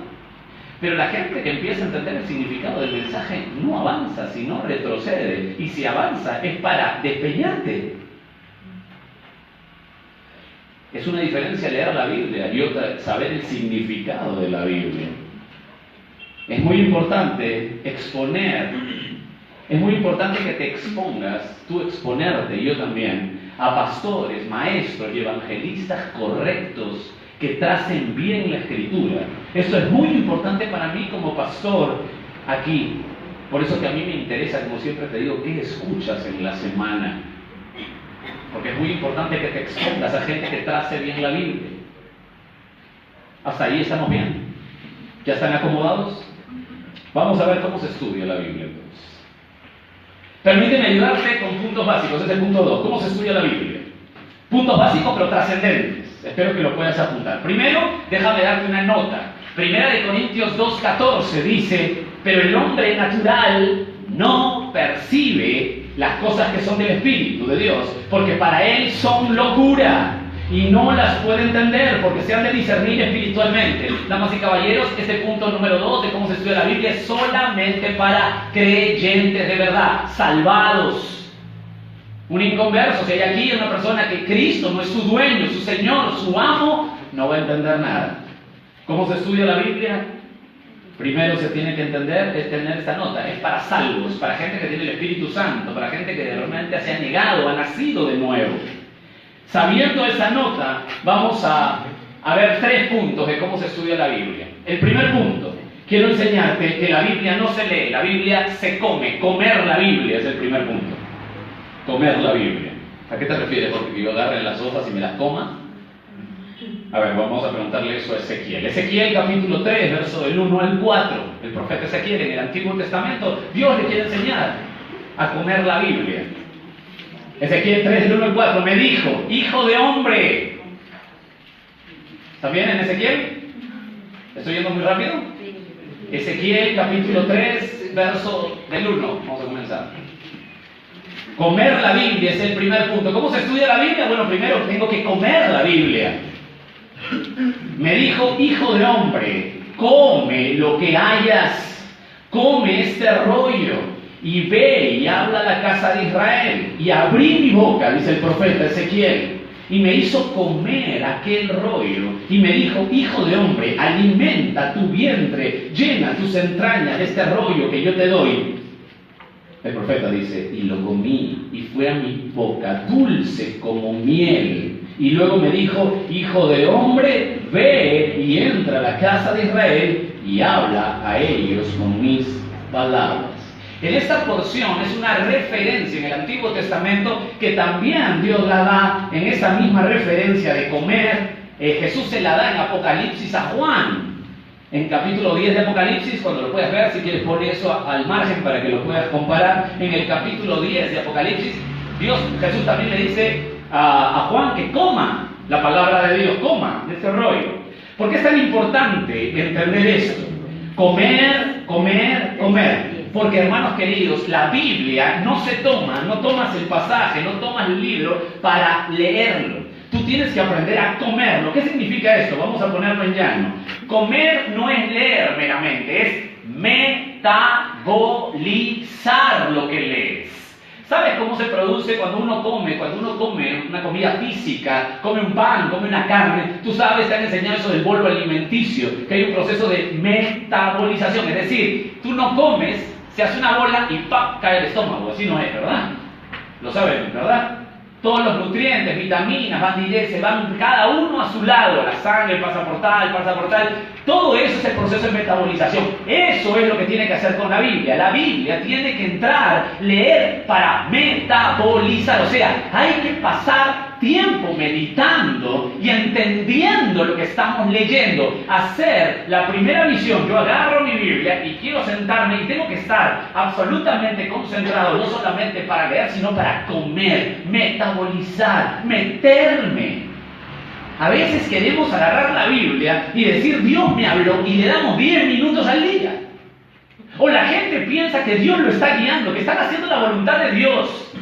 Pero la gente que empieza a entender el significado del mensaje no avanza, sino retrocede. Y si avanza es para despeñarte. Es una diferencia leer la Biblia y otra saber el significado de la Biblia. Es muy importante exponer, es muy importante que te expongas, tú exponerte, y yo también, a pastores, maestros y evangelistas correctos que tracen bien la Escritura. Esto es muy importante para mí como pastor aquí. Por eso que a mí me interesa, como siempre te digo, ¿qué escuchas en la semana? Porque es muy importante que te expongas a gente que trace bien la Biblia. Hasta ahí estamos bien. ¿Ya están acomodados? Vamos a ver cómo se estudia la Biblia entonces. Permíteme ayudarte con puntos básicos. Ese es el punto 2. ¿Cómo se estudia la Biblia? Puntos básicos pero trascendentes. Espero que lo puedas apuntar. Primero, déjame darte una nota. Primera de Corintios 2:14 dice: pero el hombre natural no percibe las cosas que son del Espíritu de Dios, porque para él son locura y no las puede entender porque se han de discernir espiritualmente. Damas y caballeros, este punto número 2 de cómo se estudia la Biblia es solamente para creyentes de verdad, salvados. Un inconverso, si hay aquí una persona que Cristo no es su dueño, su Señor, su amo, no va a entender nada. ¿Cómo se estudia la Biblia? Primero se tiene que entender, es tener esta nota, es para salvos, para gente que tiene el Espíritu Santo, para gente que realmente se ha negado, ha nacido de nuevo. Sabiendo esa nota, vamos a ver 3 puntos de cómo se estudia la Biblia. El primer punto, quiero enseñarte que la Biblia no se lee, la Biblia se come. Comer la Biblia es el primer punto. Comer la Biblia. ¿A qué te refieres? Porque yo agarre las hojas y me las coma. A ver, vamos a preguntarle eso a Ezequiel. Ezequiel capítulo 3, verso del 1 al 4. El profeta Ezequiel en el Antiguo Testamento, Dios le quiere enseñar a comer la Biblia. Ezequiel 3, del 1 al 4, me dijo, hijo de hombre. ¿Está bien en Ezequiel? ¿Estoy yendo muy rápido? Ezequiel capítulo 3, verso del 1. Vamos a comenzar. Comer la Biblia es el primer punto. ¿Cómo se estudia la Biblia? Bueno, primero tengo que comer la Biblia. Me dijo, hijo de hombre, come lo que hayas, come este rollo, y ve y habla a la casa de Israel. Y abrí mi boca, dice el profeta Ezequiel, y me hizo comer aquel rollo, y me dijo, hijo de hombre, alimenta tu vientre, llena tus entrañas de este rollo que yo te doy. El profeta dice, y lo comí, y fue a mi boca dulce como miel. Y luego me dijo, hijo de hombre, ve y entra a la casa de Israel y habla a ellos con mis palabras. En esta porción es una referencia en el Antiguo Testamento que también Dios la da en esa misma referencia de comer. Jesús se la da en Apocalipsis a Juan. En capítulo 10 de Apocalipsis, cuando lo puedas ver, si quieres poner eso al margen para que lo puedas comparar, en el capítulo 10 de Apocalipsis, Jesús también le dice a Juan que coma la palabra de Dios, coma de este rollo. ¿Por qué es tan importante entender esto? Comer, comer, comer. Porque, hermanos queridos, la Biblia no se toma, no tomas el pasaje, no tomas el libro para leerlo. Tú tienes que aprender a comerlo. ¿Qué significa esto? Vamos a ponerlo en llano. Comer no es leer meramente, es metabolizar lo que lees. ¿Sabes cómo se produce cuando uno come? Cuando uno come una comida física, come un pan, come una carne, tú sabes, te han enseñado eso del bolo alimenticio, que hay un proceso de metabolización. Es decir, tú no comes, se hace una bola y ¡pap! Cae el estómago. Así no es, ¿verdad? Lo saben, ¿verdad? Todos los nutrientes, vitaminas, se van cada uno a su lado. La sangre pasa por tal. Todo eso es el proceso de metabolización. Eso es lo que tiene que hacer con la Biblia. La Biblia tiene que entrar, leer para metabolizar. O sea, hay que pasar tiempo meditando y entendiendo lo que estamos leyendo. Hacer la primera visión. Yo agarro mi Biblia y quiero sentarme y tengo que estar absolutamente concentrado, no solamente para leer, sino para comer, metabolizar, meterme. A veces queremos agarrar la Biblia y decir, Dios me habló, y le damos 10 minutos al día. O la gente piensa que Dios lo está guiando, que están haciendo la voluntad de Dios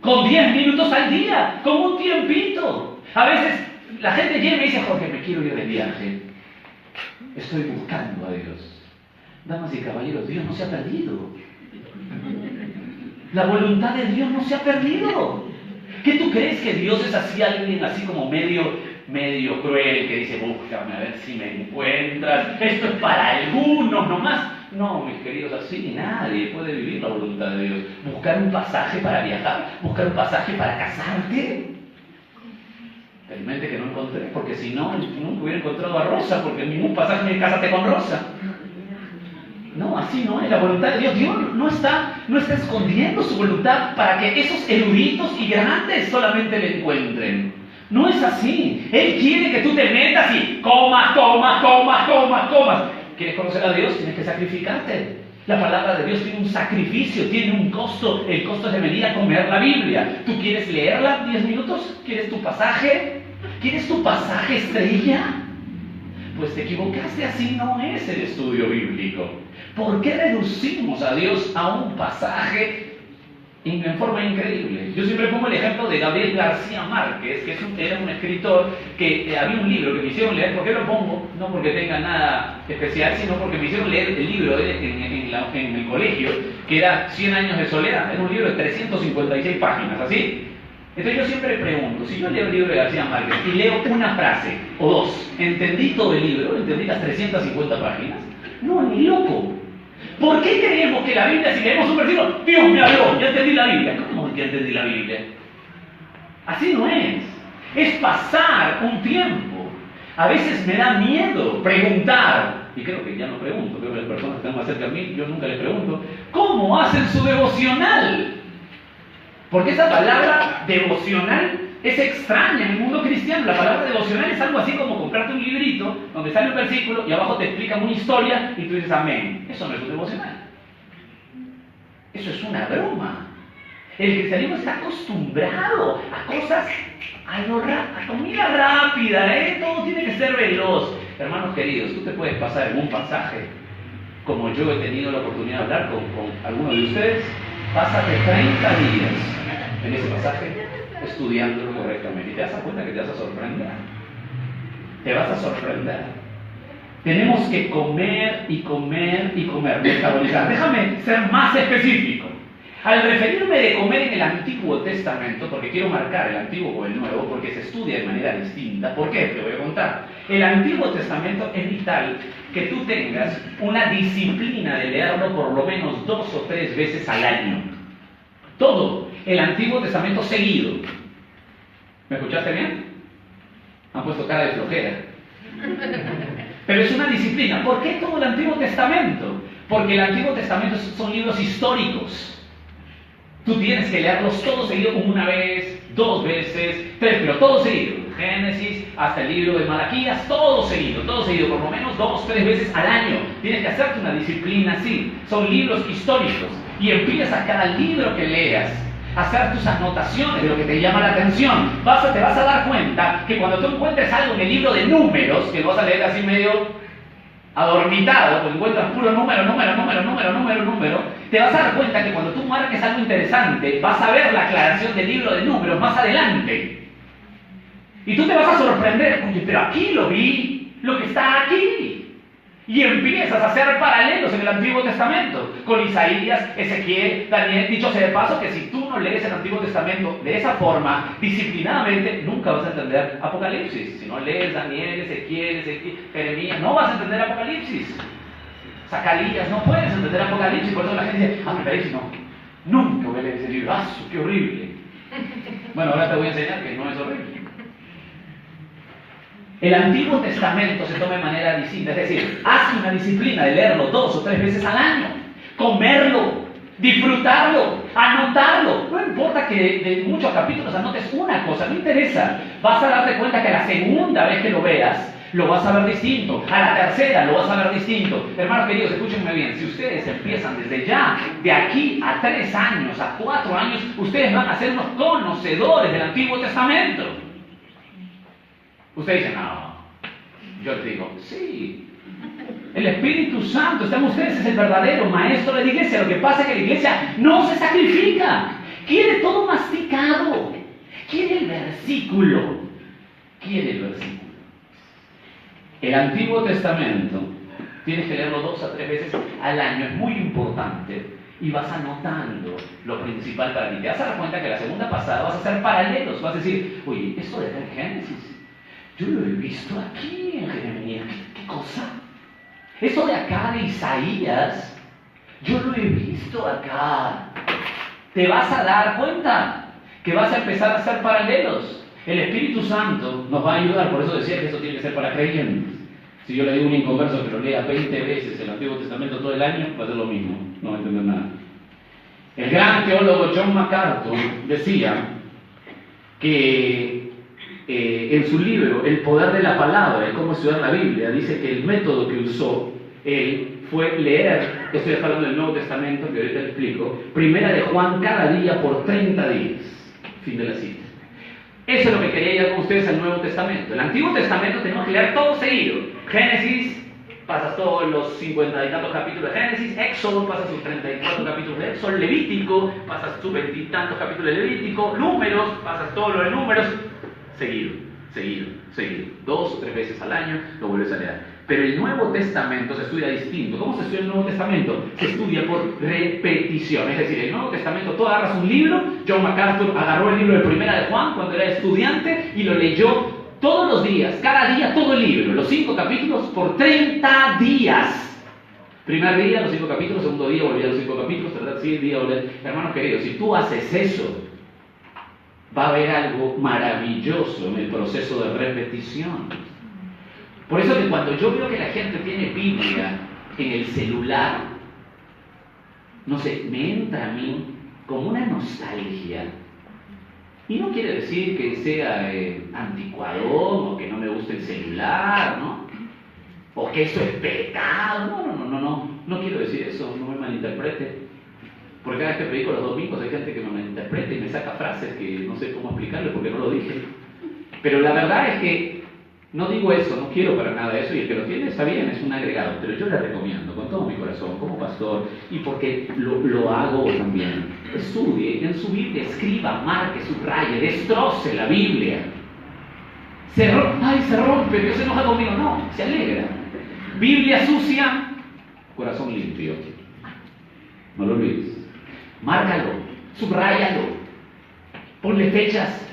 con 10 minutos al día, con un tiempito. A veces la gente llega y me dice, Jorge, me quiero ir de viaje. Estoy buscando a Dios. Damas y caballeros, Dios no se ha perdido. La voluntad de Dios no se ha perdido. ¿Qué tú crees que Dios es así, alguien así como medio cruel, que dice, búscame a ver si me encuentras, esto es para algunos nomás? No, mis queridos, así nadie puede vivir la voluntad de Dios. Buscar un pasaje para viajar, buscar un pasaje para casarte. Felizmente que no encontré, porque si no, nunca hubiera encontrado a Rosa, porque en ningún pasaje me cásate con Rosa. No, así no es la voluntad de Dios. Dios no está escondiendo su voluntad para que esos eruditos y grandes solamente le encuentren. No es así. Él quiere que tú te metas y comas. ¿Quieres conocer a Dios? Tienes que sacrificarte. La palabra de Dios tiene un sacrificio, tiene un costo. El costo es de venir a comer la Biblia. ¿Tú quieres leerla 10 minutos? ¿Quieres tu pasaje? ¿Quieres tu pasaje estrella? Pues te equivocaste, así no es el estudio bíblico. ¿Por qué reducimos a Dios a un pasaje en forma increíble. Yo siempre pongo el ejemplo de Gabriel García Márquez, que era un escritor que había un libro que me hicieron leer. ¿Por qué lo pongo? No porque tenga nada especial, sino porque me hicieron leer el libro en el colegio, que era 100 años de soledad. Era un libro de 356 páginas, ¿así? Entonces yo siempre pregunto, si yo leo el libro de García Márquez y leo una frase o dos, ¿entendí todo el libro? ¿Entendí las 350 páginas? No, ni loco. ¿Por qué creemos que la Biblia, si leemos un versículo, Dios me habló, ya entendí la Biblia? ¿Cómo que ya entendí la Biblia? Así no es. Es pasar un tiempo. A veces me da miedo preguntar, y creo que ya no pregunto, creo que las personas que están más cerca a mí, yo nunca les pregunto, ¿cómo hacen su devocional? Porque esa palabra devocional es extraña en el mundo cristiano. La palabra devocional es algo así como comprarte un librito donde sale un versículo y abajo te explican una historia y tú dices amén. Eso no es un devocional. Eso es una broma. El cristianismo está acostumbrado a cosas, a comida rápida, todo tiene que ser veloz. Hermanos queridos, tú te puedes pasar en un pasaje, como yo he tenido la oportunidad de hablar con algunos de ustedes, pásate 30 días en ese pasaje estudiándolo correctamente y te das cuenta que te vas a sorprender. Te vas a sorprender. Tenemos que comer y comer y comer, metabolizar. Déjame ser más específico. Al referirme de comer en el Antiguo Testamento, porque quiero marcar el Antiguo con el Nuevo, porque se estudia de manera distinta. ¿Por qué? Te voy a contar. El Antiguo Testamento es vital que tú tengas una disciplina de leerlo por lo menos 2 o 3 veces al año. Todo el Antiguo Testamento seguido. ¿Me escuchaste bien? Han puesto cara de flojera. Pero es una disciplina. ¿Por qué todo el Antiguo Testamento? Porque el Antiguo Testamento son libros históricos. Tú tienes que leerlos todos seguidos, una vez, 2 veces, 3, pero todo seguido. Génesis hasta el libro de Malaquías, todo seguido, por lo menos 2 o 3 veces al año. Tienes que hacerte una disciplina así. Son libros históricos. Y empiezas cada libro que leas a hacer tus anotaciones de lo que te llama la atención. Te vas a dar cuenta que cuando tú encuentres algo en el libro de números, que lo vas a leer así medio adormitado, porque encuentras puro número, te vas a dar cuenta que cuando tú marques algo interesante, vas a ver la aclaración del libro de números más adelante. Y tú te vas a sorprender, oye, pero aquí lo vi, lo que está aquí. Y empiezas a hacer paralelos en el Antiguo Testamento, con Isaías, Ezequiel, Daniel. Dicho sea de paso que si tú no lees el Antiguo Testamento de esa forma, disciplinadamente, nunca vas a entender Apocalipsis. Si no lees Daniel, Ezequiel, Jeremías, no vas a entender Apocalipsis. Zacarías, no puedes entender Apocalipsis. Por eso la gente dice, Apocalipsis no, nunca voy a leer ese libro, ¡qué horrible! Bueno, ahora te voy a enseñar que no es horrible. El Antiguo Testamento se toma de manera distinta, es decir, haz una disciplina de leerlo 2 o 3 veces al año, comerlo, disfrutarlo, anotarlo. No importa que de muchos capítulos anotes una cosa, no interesa. Vas a darte cuenta que la segunda vez que lo veas, lo vas a ver distinto. A la tercera lo vas a ver distinto. Hermanos queridos, escúchenme bien. Si ustedes empiezan desde ya, de aquí a 3 años, a 4 años, ustedes van a ser unos conocedores del Antiguo Testamento. Ustedes dicen, no. Yo les digo, sí. El Espíritu Santo, están ustedes, es el verdadero maestro de la iglesia. Lo que pasa es que la iglesia no se sacrifica. Quiere todo masticado. Quiere el versículo. El Antiguo Testamento, tienes que leerlo 2 a 3 veces al año. Es muy importante. Y vas anotando lo principal para ti. Te vas a dar cuenta que la segunda pasada vas a hacer paralelos. Vas a decir, oye, esto de Génesis, yo lo he visto aquí en Jeremías. ¿Qué cosa? Eso de acá de Isaías, yo lo he visto acá. Te vas a dar cuenta que vas a empezar a hacer paralelos. El Espíritu Santo nos va a ayudar. Por eso decía que eso tiene que ser para creyentes. Si yo le digo a un inconverso que lo lea 20 veces el Antiguo Testamento todo el año, va a ser lo mismo. No va a entender nada. El gran teólogo John MacArthur decía que en su libro El poder de la palabra y cómo estudiar la Biblia, dice que el método que usó él fue leer, estoy hablando del Nuevo Testamento, que ahorita explico, Primera de Juan cada día por 30 días. Fin de la cita. Eso es lo que quería llevar con ustedes al Nuevo Testamento. El Antiguo Testamento tenemos que leer todo seguido. Génesis, pasas todos los 50 y tantos capítulos de Génesis, Éxodo, pasas sus 34 capítulos de Éxodo, Levítico, pasas sus 20 y tantos capítulos de Levítico, Números, pasas todo lo de Números, seguido. 2 o 3 veces al año lo vuelves a leer. Pero el Nuevo Testamento se estudia distinto. ¿Cómo se estudia el Nuevo Testamento? Se estudia por repetición. Es decir, el Nuevo Testamento, tú agarras un libro. John MacArthur agarró el libro de Primera de Juan cuando era estudiante y lo leyó todos los días, cada día todo el libro, los 5 capítulos por 30 días. Primer día, los 5 capítulos, segundo día volvía a los 5 capítulos, tercer día volvía. Hermanos queridos, si tú haces eso, va a haber algo maravilloso en el proceso de repetición. Por eso que cuando yo veo que la gente tiene Biblia en el celular, no sé, me entra a mí como una nostalgia. Y no quiere decir que sea anticuadón o que no me guste el celular, ¿no? O que eso es pecado. No quiero decir eso, no me malinterprete. Porque cada vez que predico los domingos hay gente que me malinterpreta y me saca frases que no sé cómo explicarle porque no lo dije. Pero la verdad es que no digo eso, no quiero para nada eso, y el que lo tiene está bien, es un agregado, pero yo le recomiendo con todo mi corazón, como pastor, y porque lo hago también. Estudie en su Biblia, escriba, marque, subraye, destroce la Biblia. Se rompe, Dios se enoja conmigo. No, se alegra. Biblia sucia, corazón limpio. No lo olvides. Márcalo, subráyalo, ponle fechas,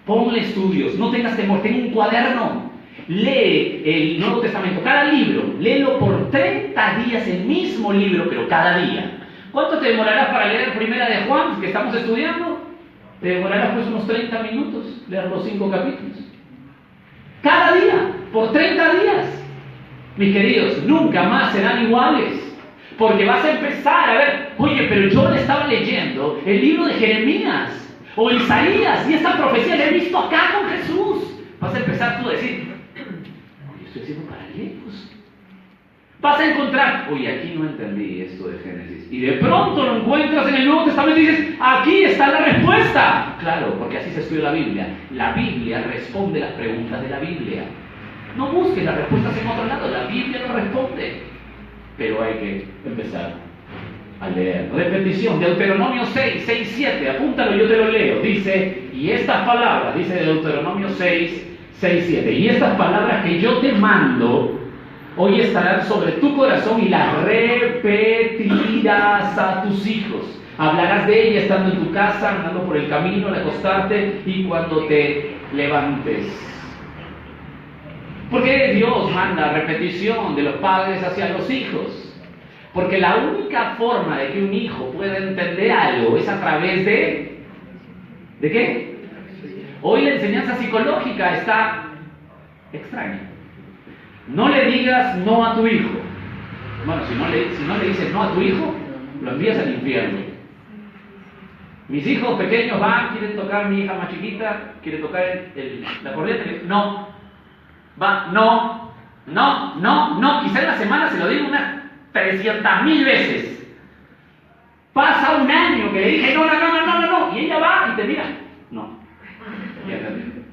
ponle estudios, no tengas temor, ten un cuaderno. Lee el Nuevo Testamento, cada libro, léelo por 30 días, el mismo libro, pero cada día. ¿Cuánto te demorarás para leer Primera de Juan, que estamos estudiando? Te demorarás pues unos 30 minutos, leer los 5 capítulos. Cada día, por 30 días. Mis queridos, nunca más serán iguales. Porque vas a empezar a ver, oye, pero yo le estaba leyendo el libro de Jeremías o Isaías y esta profecía la he visto acá con Jesús. Vas a empezar tú a decir, oye, estoy haciendo paralelos. Vas a encontrar, oye, aquí no entendí esto de Génesis. Y de pronto lo encuentras en el Nuevo Testamento y dices, aquí está la respuesta. Claro, porque así se estudia la Biblia. La Biblia responde las preguntas de la Biblia. No busques las respuestas en otro lado, la Biblia lo responde. Pero hay que empezar a leer. Repetición, Deuteronomio 6, 7, apúntalo, yo te lo leo. Dice, y estas palabras, dice Deuteronomio 6, 7, y estas palabras que yo te mando, hoy estarán sobre tu corazón y las repetirás a tus hijos. Hablarás de ella estando en tu casa, andando por el camino, al acostarte y cuando te levantes. ¿Por qué Dios manda repetición de los padres hacia los hijos? Porque la única forma de que un hijo pueda entender algo es a través de... ¿De qué? Hoy la enseñanza psicológica está extraña. No le digas no a tu hijo. Bueno, si no le dices no a tu hijo, lo envías al infierno. Mis hijos pequeños van, quieren tocar, mi hija más chiquita quiere tocar la corneta. No. Va, no. Quizá en la semana se lo digo unas 300.000 veces. Pasa un año que le dije no. Y ella va y te mira. No. Ya entendí.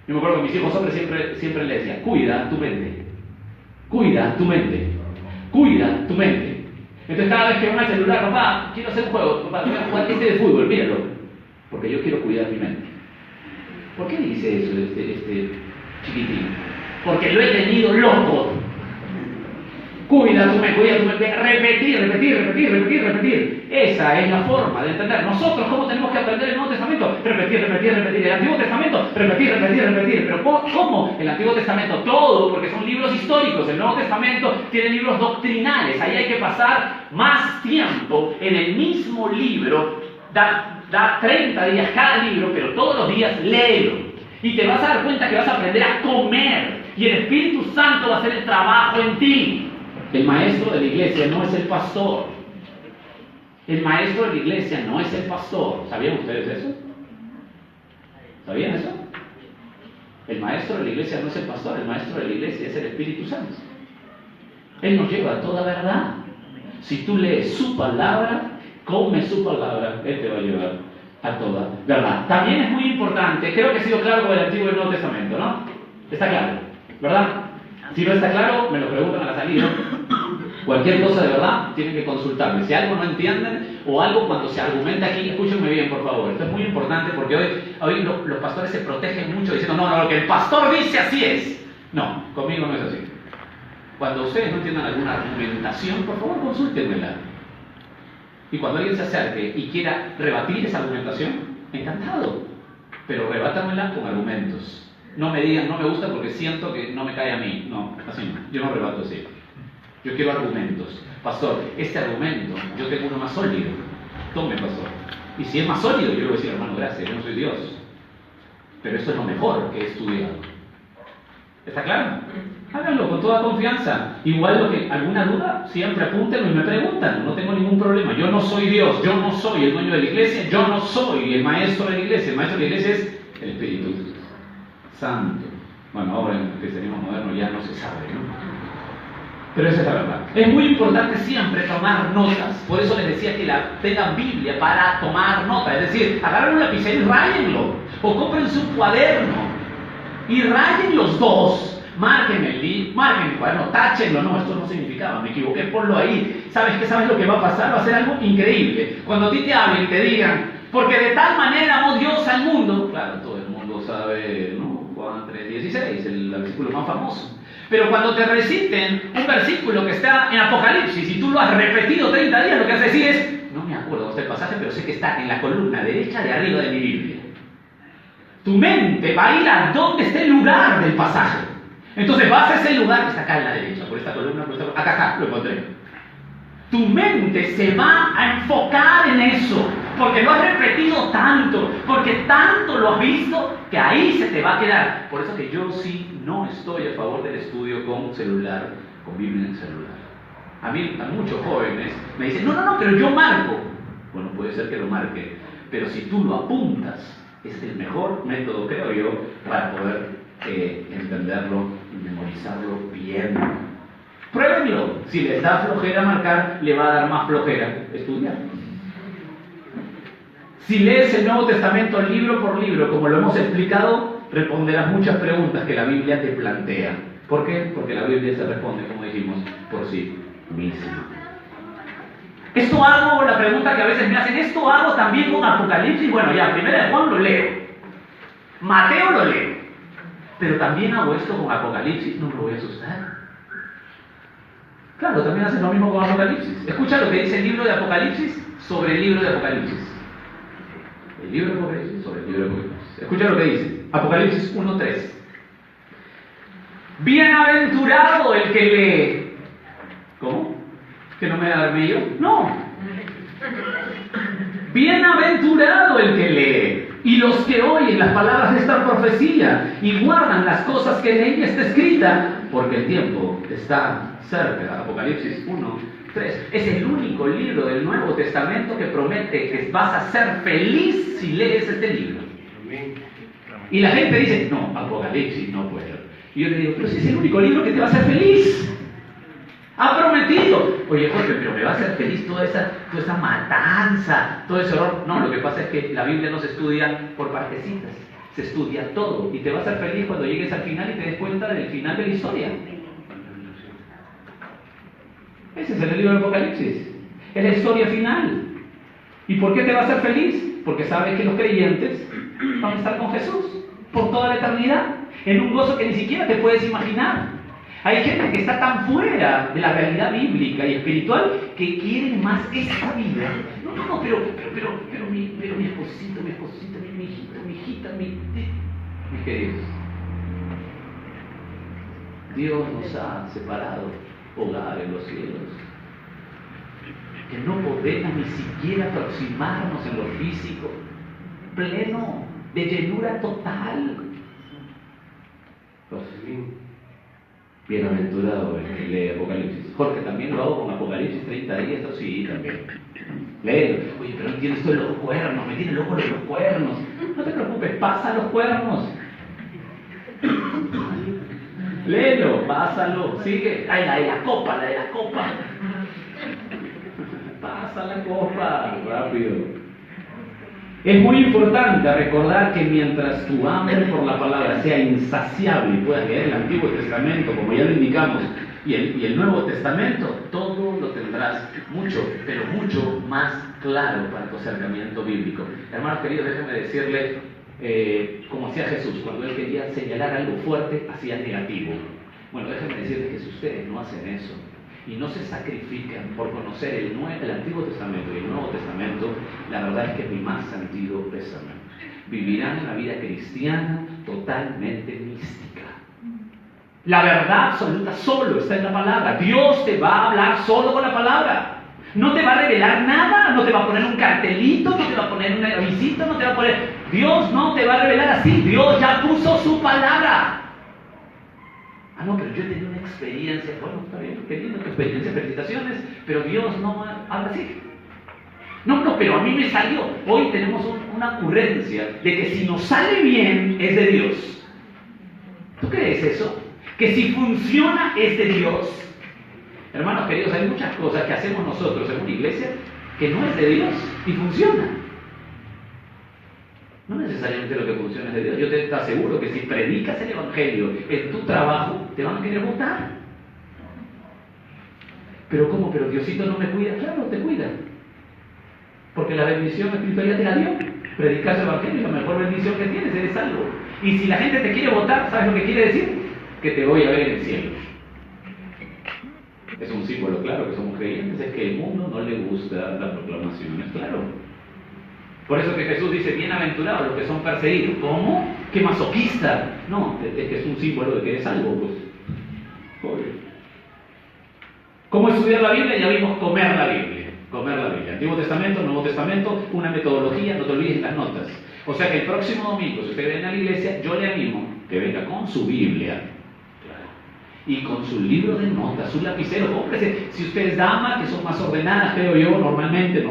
Yo me acuerdo que mis hijos hombres siempre le decían, cuida tu mente. Entonces cada vez que van al celular, papá, quiero hacer un juego, papá, voy a jugar de fútbol, míralo. Porque yo quiero cuidar mi mente. ¿Por qué dice eso este chiquitín? Porque lo he tenido loco. Cuida tu mente, repetir. Esa es la forma de entender. Nosotros, ¿cómo tenemos que aprender el Nuevo Testamento? Repetir. El Antiguo Testamento, repetir. Pero ¿cómo? El Antiguo Testamento, todo, porque son libros históricos. El Nuevo Testamento tiene libros doctrinales. Ahí hay que pasar más tiempo en el mismo libro. Da 30 días cada libro, pero todos los días léelo. Y te vas a dar cuenta que vas a aprender a comer. Y el Espíritu Santo va a hacer el trabajo en ti. El maestro de la iglesia no es el pastor. El maestro de la iglesia no es el pastor. ¿Sabían ustedes eso? ¿Sabían eso? El maestro de la iglesia no es el pastor. El maestro de la iglesia es el Espíritu Santo. Él nos lleva a toda verdad. Si tú lees su palabra, comes su palabra, Él te va a llevar a toda verdad. También es muy importante, creo que he sido claro con el Antiguo y el Nuevo Testamento, ¿no? Está claro, ¿verdad? Si no está claro, me lo preguntan a la salida. Cualquier cosa de verdad, tienen que consultarme. Si algo no entienden o algo cuando se argumenta aquí, escúchenme bien, por favor. Esto es muy importante porque hoy los pastores se protegen mucho diciendo, no, lo que el pastor dice así es. No, conmigo no es así. Cuando ustedes no entiendan alguna argumentación, por favor, consúltenmela. Y cuando alguien se acerque y quiera rebatir esa argumentación, encantado. Pero rebátamela con argumentos. No me digan, no me gusta porque siento que no me cae a mí. No, así no. Yo no rebato así. Yo quiero argumentos. Pastor, este argumento, yo tengo uno más sólido. Tome, pastor. Y si es más sólido, yo le voy a decir, hermano, gracias, yo no soy Dios. Pero esto es lo mejor que he estudiado. ¿Está claro? Háganlo con toda confianza. Igual lo que alguna duda, siempre apúntenlo y me preguntan. No tengo ningún problema. Yo no soy Dios, yo no soy el dueño de la iglesia, yo no soy el maestro de la iglesia. El maestro de la iglesia es el Espíritu Santo. Bueno, ahora en el cristianismo moderno ya no se sabe, ¿no? Pero esa es la verdad. Es muy importante siempre tomar notas. Por eso les decía que tengan Biblia para tomar notas. Es decir, agarren un lapicero y ráyenlo. O cómprense un cuaderno y rayen los dos. Marquen el cuaderno, táchenlo. No, esto no significaba, me equivoqué, ponlo ahí. ¿Sabes qué? ¿Sabes lo que va a pasar? Va a ser algo increíble. Cuando a ti te hablen y te digan, porque de tal manera amó Dios al mundo. Claro, todo el mundo sabe, ¿no? Juan 3:16, el versículo más famoso. Pero cuando te reciten un versículo que está en Apocalipsis y tú lo has repetido 30 días, lo que vas a decir es, no me acuerdo de este pasaje, pero sé que está en la columna derecha de arriba de mi Biblia. Tu mente va a ir a donde esté el lugar del pasaje. Entonces vas a ese lugar que está acá en la derecha, por esta columna, por esta columna, acá, lo encontré. Tu mente se va a enfocar en eso, porque lo has repetido tanto, porque tanto lo has visto, que ahí se te va a quedar. Por eso que yo sí no estoy a favor del estudio con celular, con Biblia en celular. A mí, a muchos jóvenes me dicen, no, pero yo marco. Bueno, puede ser que lo marque, pero si tú lo apuntas, es el mejor método, creo yo, para poder entenderlo y memorizarlo bien. Pruébenlo. Si les da flojera marcar, le va a dar más flojera estudiar. Si lees el Nuevo Testamento libro por libro, como lo hemos explicado, responderás muchas preguntas que la Biblia te plantea. ¿Por qué? Porque la Biblia se responde, como dijimos, por sí misma. Esto hago, la pregunta que a veces me hacen, ¿esto hago también con Apocalipsis? Bueno, ya, Primera de Juan lo leo. Mateo lo leo. Pero también hago esto con Apocalipsis, no me voy a asustar. Claro, también haces lo mismo con Apocalipsis. Escucha lo que dice el libro de Apocalipsis sobre el libro de Apocalipsis. El libro de Apocalipsis sobre el libro de Apocalipsis. Escucha lo que dice. Apocalipsis 1:3. Bienaventurado el que lee. ¿Cómo? ¿Que no me alarmé yo? No. Bienaventurado el que lee. Y los que oyen las palabras de esta profecía y guardan las cosas que en ella está escrita, porque el tiempo está cerca. Apocalipsis 1:3. Es el único libro del Nuevo Testamento que promete que vas a ser feliz si lees este libro. Y la gente dice, no, Apocalipsis no puedo. Y yo le digo, pero si es el único libro que te va a hacer feliz. Ha prometido. Oye, Jorge, pero me va a hacer feliz toda esa matanza, todo ese horror. No, lo que pasa es que la Biblia no se estudia por partecitas, se estudia todo. Y te va a hacer feliz cuando llegues al final y te des cuenta del final de la historia. Ese es el libro de Apocalipsis. Es la historia final. ¿Y por qué te va a hacer feliz? Porque sabes que los creyentes van a estar con Jesús por toda la eternidad, en un gozo que ni siquiera te puedes imaginar. Hay gente que está tan fuera de la realidad bíblica y espiritual que quieren más esta vida. No, pero mi esposito, mi hijita, mis queridos. Dios nos ha separado hogar en los cielos. Que no podemos ni siquiera aproximarnos en lo físico, pleno, de llenura total. Bienaventurado el que lee Apocalipsis. Jorge, también lo hago con Apocalipsis 30 días, eso sí, también. Léelo. Oye, pero no entiendo esto de los cuernos, me tiene loco de los cuernos. No te preocupes, pasa los cuernos. Léelo, pásalo, sigue. Ay, la de la copa. Pasa la copa, rápido. Es muy importante recordar que mientras tu hambre por la palabra sea insaciable y puedas leer el Antiguo Testamento, como ya lo indicamos, y el Nuevo Testamento, todo lo tendrás mucho, pero mucho más claro para tu acercamiento bíblico. Hermanos queridos, déjenme decirle, como hacía Jesús, cuando él quería señalar algo fuerte, hacía negativo. Bueno, déjenme decirles que si ustedes no hacen eso y no se sacrifican por conocer el Antiguo Testamento y el Nuevo Testamento, la verdad es que mi más sentido pésame. Vivirán una vida cristiana totalmente mística. La verdad absoluta solo está en la palabra. Dios te va a hablar solo con la palabra. No te va a revelar nada, no te va a poner un cartelito, no te va a poner un avisito, no te va a poner... Dios no te va a revelar así. Dios ya puso su palabra. Ah, no, pero yo he tenido una experiencia. Bueno, está bien, qué lindo tu experiencia, felicitaciones, pero Dios no habla así. No, pero a mí me salió. Hoy tenemos una ocurrencia de que si nos sale bien es de Dios. ¿Tú crees eso? Que si funciona es de Dios. Hermanos queridos, hay muchas cosas que hacemos nosotros en una iglesia que no es de Dios y funciona. No necesariamente lo que funciona es de Dios. Yo te aseguro que si predicas el Evangelio en tu trabajo, te van a querer votar. ¿Pero cómo? ¿Pero Diosito no me cuida? Claro, te cuida. Porque la bendición espiritual ya te la dio. Predicar el Evangelio es la mejor bendición que tienes, eres salvo. Y si la gente te quiere votar, ¿sabes lo que quiere decir? Que te voy a ver en el cielo. Es un símbolo claro que somos creyentes, es que el mundo no le gusta la proclamación, es claro. Por eso que Jesús dice, bienaventurados los que son perseguidos. ¿Cómo? ¿Qué masoquista? No, es que es un símbolo de que eres salvo, pues. Obvio. ¿Cómo estudiar la Biblia? Ya vimos comer la Biblia. Comer la Biblia. Antiguo Testamento, Nuevo Testamento, una metodología, no te olvides las notas. O sea que el próximo domingo, si usted viene a la iglesia, yo le animo que venga con su Biblia. Y con su libro de notas, su lapicero, cómprese. Si usted es dama, que son más ordenadas, creo yo, normalmente,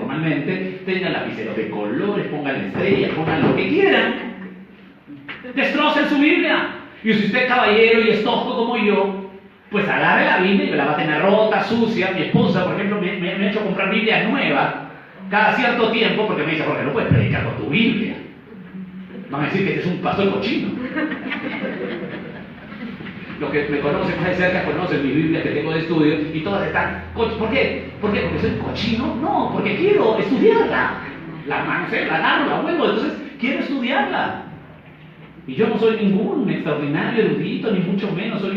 tengan lapiceros de colores, pongan estrellas, pongan lo que quieran. Destrocen su Biblia. Y si usted es caballero y es tosco como yo, pues agarre la Biblia y la va a tener rota, sucia. Mi esposa, por ejemplo, me ha hecho comprar Biblia nueva cada cierto tiempo porque me dice, Jorge, no puedes predicar con tu Biblia. Van a decir que este es un pastor cochino. Los que me conocen más de cerca conocen mi Biblia que tengo de estudio y todas están... ¿Por qué? ¿Por qué? ¿Porque soy cochino? No, porque quiero estudiarla. La agarro, la vuelvo, entonces quiero estudiarla. Y yo no soy ningún extraordinario erudito, ni mucho menos, soy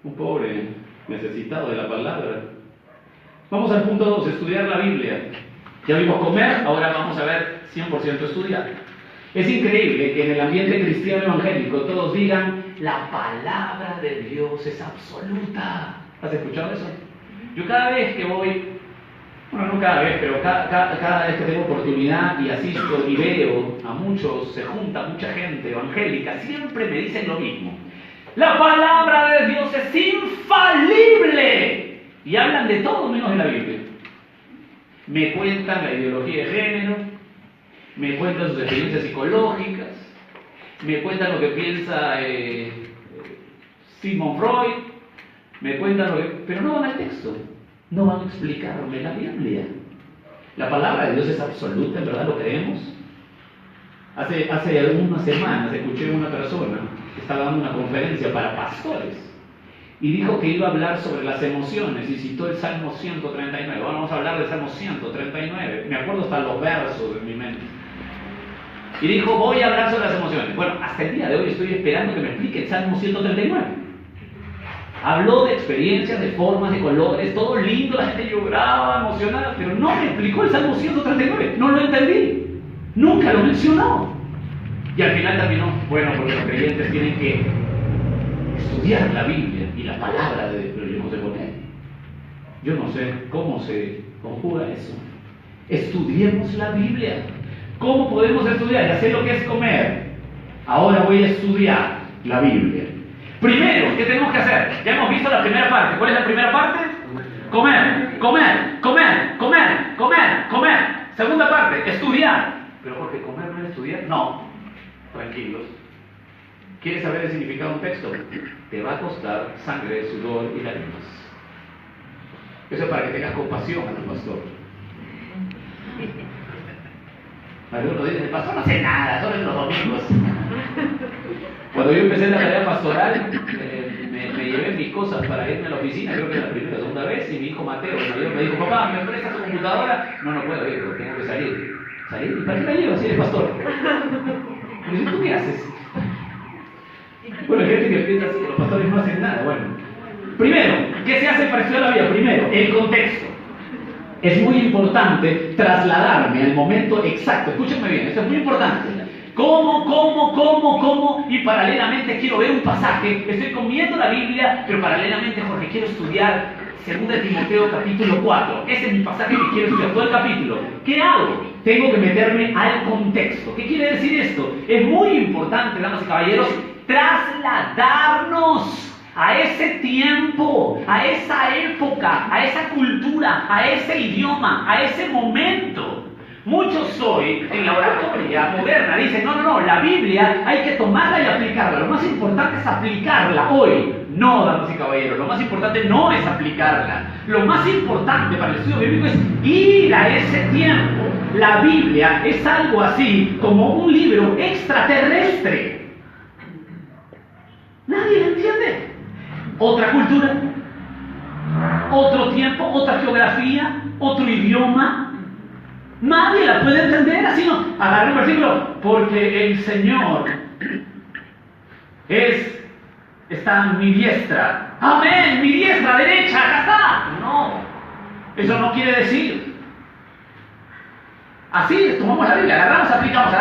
un pobre necesitado de la palabra. Vamos al punto 2, estudiar la Biblia. Ya vimos comer, ahora vamos a ver 100% estudiar. Es increíble que en el ambiente cristiano evangélico todos digan, la palabra de Dios es absoluta. ¿Has escuchado eso? Yo cada vez que voy, bueno, no cada vez, pero cada vez que tengo oportunidad y asisto y veo a muchos, se junta mucha gente evangélica, siempre me dicen lo mismo. La palabra de Dios es infalible. Y hablan de todo menos de la Biblia. Me cuentan la ideología de género, me cuentan sus experiencias psicológicas, me cuentan lo que piensa Sigmund Freud, me cuentan lo que... Pero no van al texto, no van a explicarme la Biblia. La palabra de Dios es absoluta, ¿en verdad lo creemos? Hace algunas semanas escuché a una persona que estaba dando una conferencia para pastores y dijo que iba a hablar sobre las emociones y citó el Salmo 139. Bueno, vamos a hablar del Salmo 139, me acuerdo hasta los versos en mi mente. Y dijo, voy a hablar sobre las emociones. Bueno, hasta el día de hoy estoy esperando que me explique el Salmo 139. Habló de experiencias, de formas, de colores, todo lindo, la gente lloraba, emocionada, pero no me explicó el Salmo 139, no lo entendí. Nunca lo mencionó. Y al final terminó, bueno, porque los creyentes tienen que estudiar la Biblia y la palabra de Dios. Pero yo no sé por qué. Yo no sé cómo se conjuga eso. Estudiemos la Biblia. ¿Cómo podemos estudiar? Ya sé lo que es comer. Ahora voy a estudiar la Biblia. Primero, ¿qué tenemos que hacer? Ya hemos visto la primera parte. ¿Cuál es la primera parte? Comer, comer, comer, comer, comer, comer. Segunda parte, estudiar. Pero Jorge, ¿comer no es estudiar? No. Tranquilos. ¿Quieres saber el significado de un texto? Te va a costar sangre, sudor y lágrimas. Eso es para que tengas compasión a tu pastor. Algunos dicen, el pastor no hace nada, solo en los domingos. Cuando yo empecé la tarea pastoral, me llevé mis cosas para irme a la oficina, creo que era la primera o segunda vez, y mi hijo Mateo, el mayor, me dijo, papá, ¿me prestas tu computadora? No puedo ir, porque tengo que salir. ¿Salir? ¿Y para qué me llevo si eres pastor? Y yo, ¿tú qué haces? Bueno, hay gente que piensa así, los pastores no hacen nada. Bueno, primero, ¿qué se hace para estudiar la Biblia? Primero, el contexto. Es muy importante trasladarme al momento exacto. Escúchenme bien, esto es muy importante. ¿Cómo? Y paralelamente quiero ver un pasaje. Estoy comiendo la Biblia, pero paralelamente, Jorge, quiero estudiar 2 Timoteo capítulo 4. Ese es mi pasaje que quiero estudiar, todo el capítulo. ¿Qué hago? Tengo que meterme al contexto. ¿Qué quiere decir esto? Es muy importante, damas y caballeros, trasladarnos a ese tiempo, a esa época, a esa cultura, a ese idioma, a ese momento. Muchos hoy en la oratoria moderna dicen, no, la Biblia hay que tomarla y aplicarla. Lo más importante es aplicarla hoy. No, damas y caballeros, lo más importante no es aplicarla. Lo más importante para el estudio bíblico es ir a ese tiempo. La Biblia es algo así como un libro extraterrestre. Nadie lo entiende. Otra cultura, otro tiempo, otra geografía, otro idioma. Nadie la puede entender así, no. Agarra un versículo, porque el Señor está a mi diestra. Amén, mi diestra derecha, acá está. No, eso no quiere decir. Así tomamos la Biblia, agarramos, aplicamos.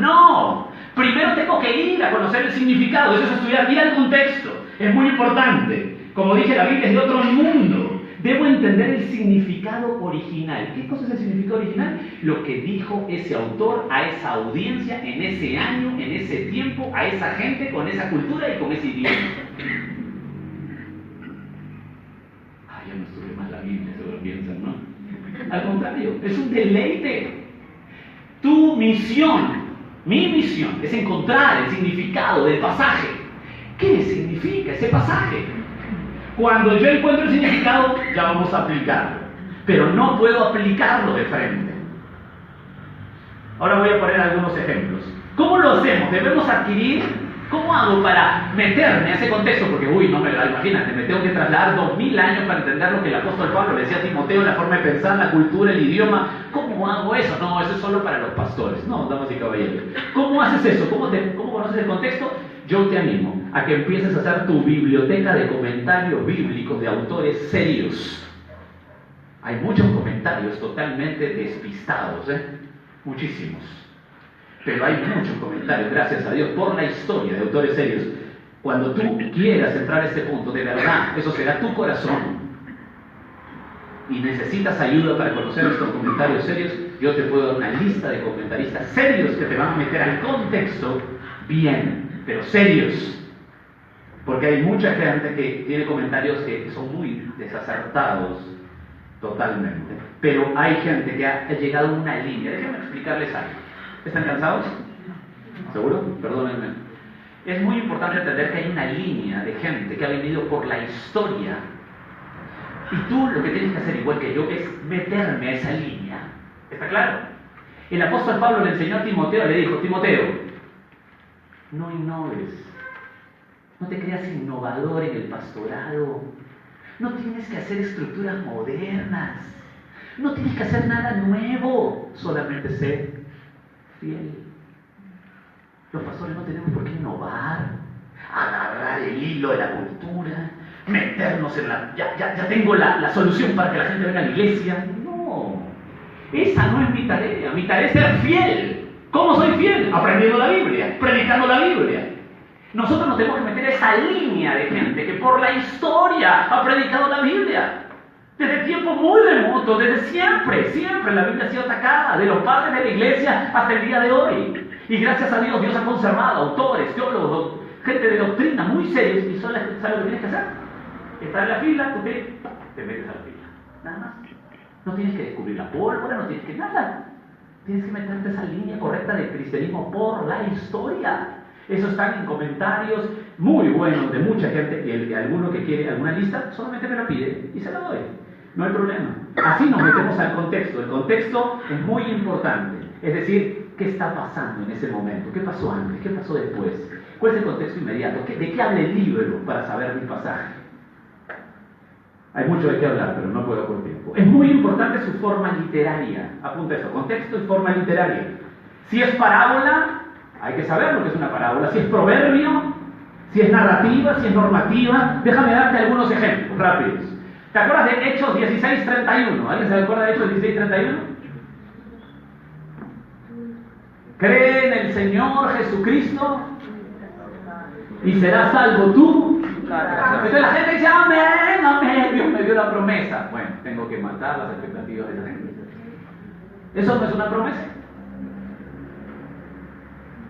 No, primero tengo que ir a conocer el significado. Eso es estudiar, ir al contexto. Es muy importante. Como dije, la Biblia es de otro mundo. Debo entender el significado original. ¿Qué cosa es el significado original? Lo que dijo ese autor a esa audiencia, en ese año, en ese tiempo, a esa gente, con esa cultura y con ese idioma. Ya no estudié más la Biblia, seguro piensan, ¿no? Al contrario, es un deleite. Tu misión, mi misión, es encontrar el significado del pasaje. ¿Qué significa ese pasaje? Cuando yo encuentro el significado, ya vamos a aplicarlo. Pero no puedo aplicarlo de frente. Ahora voy a poner algunos ejemplos. ¿Cómo lo hacemos? Debemos adquirir. ¿Cómo hago para meterme a ese contexto? Porque, no me lo imagínate, me tengo que trasladar 2000 años para entender lo que el apóstol Pablo le decía a Timoteo, la forma de pensar, la cultura, el idioma. ¿Cómo hago eso? No, eso es solo para los pastores. No, damas y caballeros. ¿Cómo haces eso? ¿Cómo conoces el contexto? Yo te animo a que empieces a hacer tu biblioteca de comentarios bíblicos de autores serios. Hay muchos comentarios totalmente despistados, muchísimos. Pero hay muchos comentarios, gracias a Dios, por la historia de autores serios. Cuando tú quieras entrar a ese punto, de verdad, eso será tu corazón, y necesitas ayuda para conocer estos comentarios serios, yo te puedo dar una lista de comentaristas serios que te van a meter al contexto bien, pero serios. Porque hay mucha gente que tiene comentarios que son muy desacertados totalmente. Pero hay gente que ha llegado a una línea. Déjenme explicarles algo. ¿Están cansados? ¿Seguro? Perdónenme. Es muy importante entender que hay una línea de gente que ha venido por la historia. Y tú lo que tienes que hacer, igual que yo, es meterme a esa línea. ¿Está claro? El apóstol Pablo le enseñó a Timoteo, le dijo, Timoteo, no innoves. No te creas innovador en el pastorado. No tienes que hacer estructuras modernas. No tienes que hacer nada nuevo. Solamente sé fiel. Los pastores no tenemos por qué innovar, agarrar el hilo de la cultura, meternos en la... Ya tengo la solución para que la gente venga a la iglesia. No, esa no es mi tarea. Mi tarea es ser fiel. ¿Cómo soy fiel? Aprendiendo la Biblia, predicando la Biblia. Nosotros nos tenemos que meter a esa línea de gente que por la historia ha predicado la Biblia. Desde tiempos muy remotos, desde siempre la Biblia ha sido atacada, de los padres de la iglesia hasta el día de hoy. Y gracias a Dios, Dios ha conservado autores, teólogos, gente de doctrina muy serios, y ¿sabes lo que tienes que hacer? Estar en la fila, tú te metes a la fila, nada más. No tienes que descubrir la pólvora, no tienes que nada. Tienes que meterte a esa línea correcta del cristianismo por la historia. Eso están en comentarios muy buenos de mucha gente, y el que alguno que quiere alguna lista, solamente me la pide y se la doy. No hay problema. Así nos metemos al contexto. El contexto es muy importante. Es decir, ¿qué está pasando en ese momento? ¿Qué pasó antes? ¿Qué pasó después? ¿Cuál es el contexto inmediato? ¿De qué habla el libro para saber mi pasaje? Hay mucho de qué hablar, pero no puedo por tiempo. Es muy importante su forma literaria. Apunta eso, contexto y forma literaria. Si es parábola, hay que saber lo que es una parábola. Si es proverbio, si es narrativa, si es normativa. Déjame darte algunos ejemplos rápidos. ¿Te acuerdas de Hechos 16:31? ¿Alguien se acuerda de Hechos 16:31? Cree en el Señor Jesucristo y serás salvo tú. Entonces la gente dice, amén, amén, Dios me dio la promesa. Bueno, tengo que matar las expectativas de la gente. ¿Eso no es una promesa?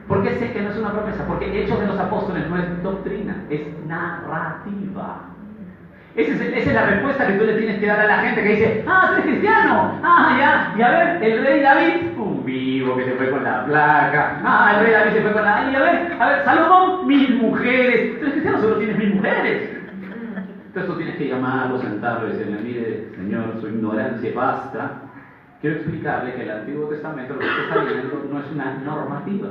¿Por qué sé que no es una promesa? Porque Hechos de los Apóstoles no es doctrina, es narrativa. Esa es la respuesta que tú le tienes que dar a la gente que dice, tú eres cristiano, ya, y a ver, el rey David, un vivo que se fue con la placa, el rey David se fue con la... Y a ver, Salomón, 1000 mujeres, tú eres cristiano, solo tienes 1000 mujeres. Entonces tú tienes que llamarlo, sentarlo y decirle, mire, Señor, su ignorancia basta. Quiero explicarle que el Antiguo Testamento, lo que usted está leyendo, no es una normativa,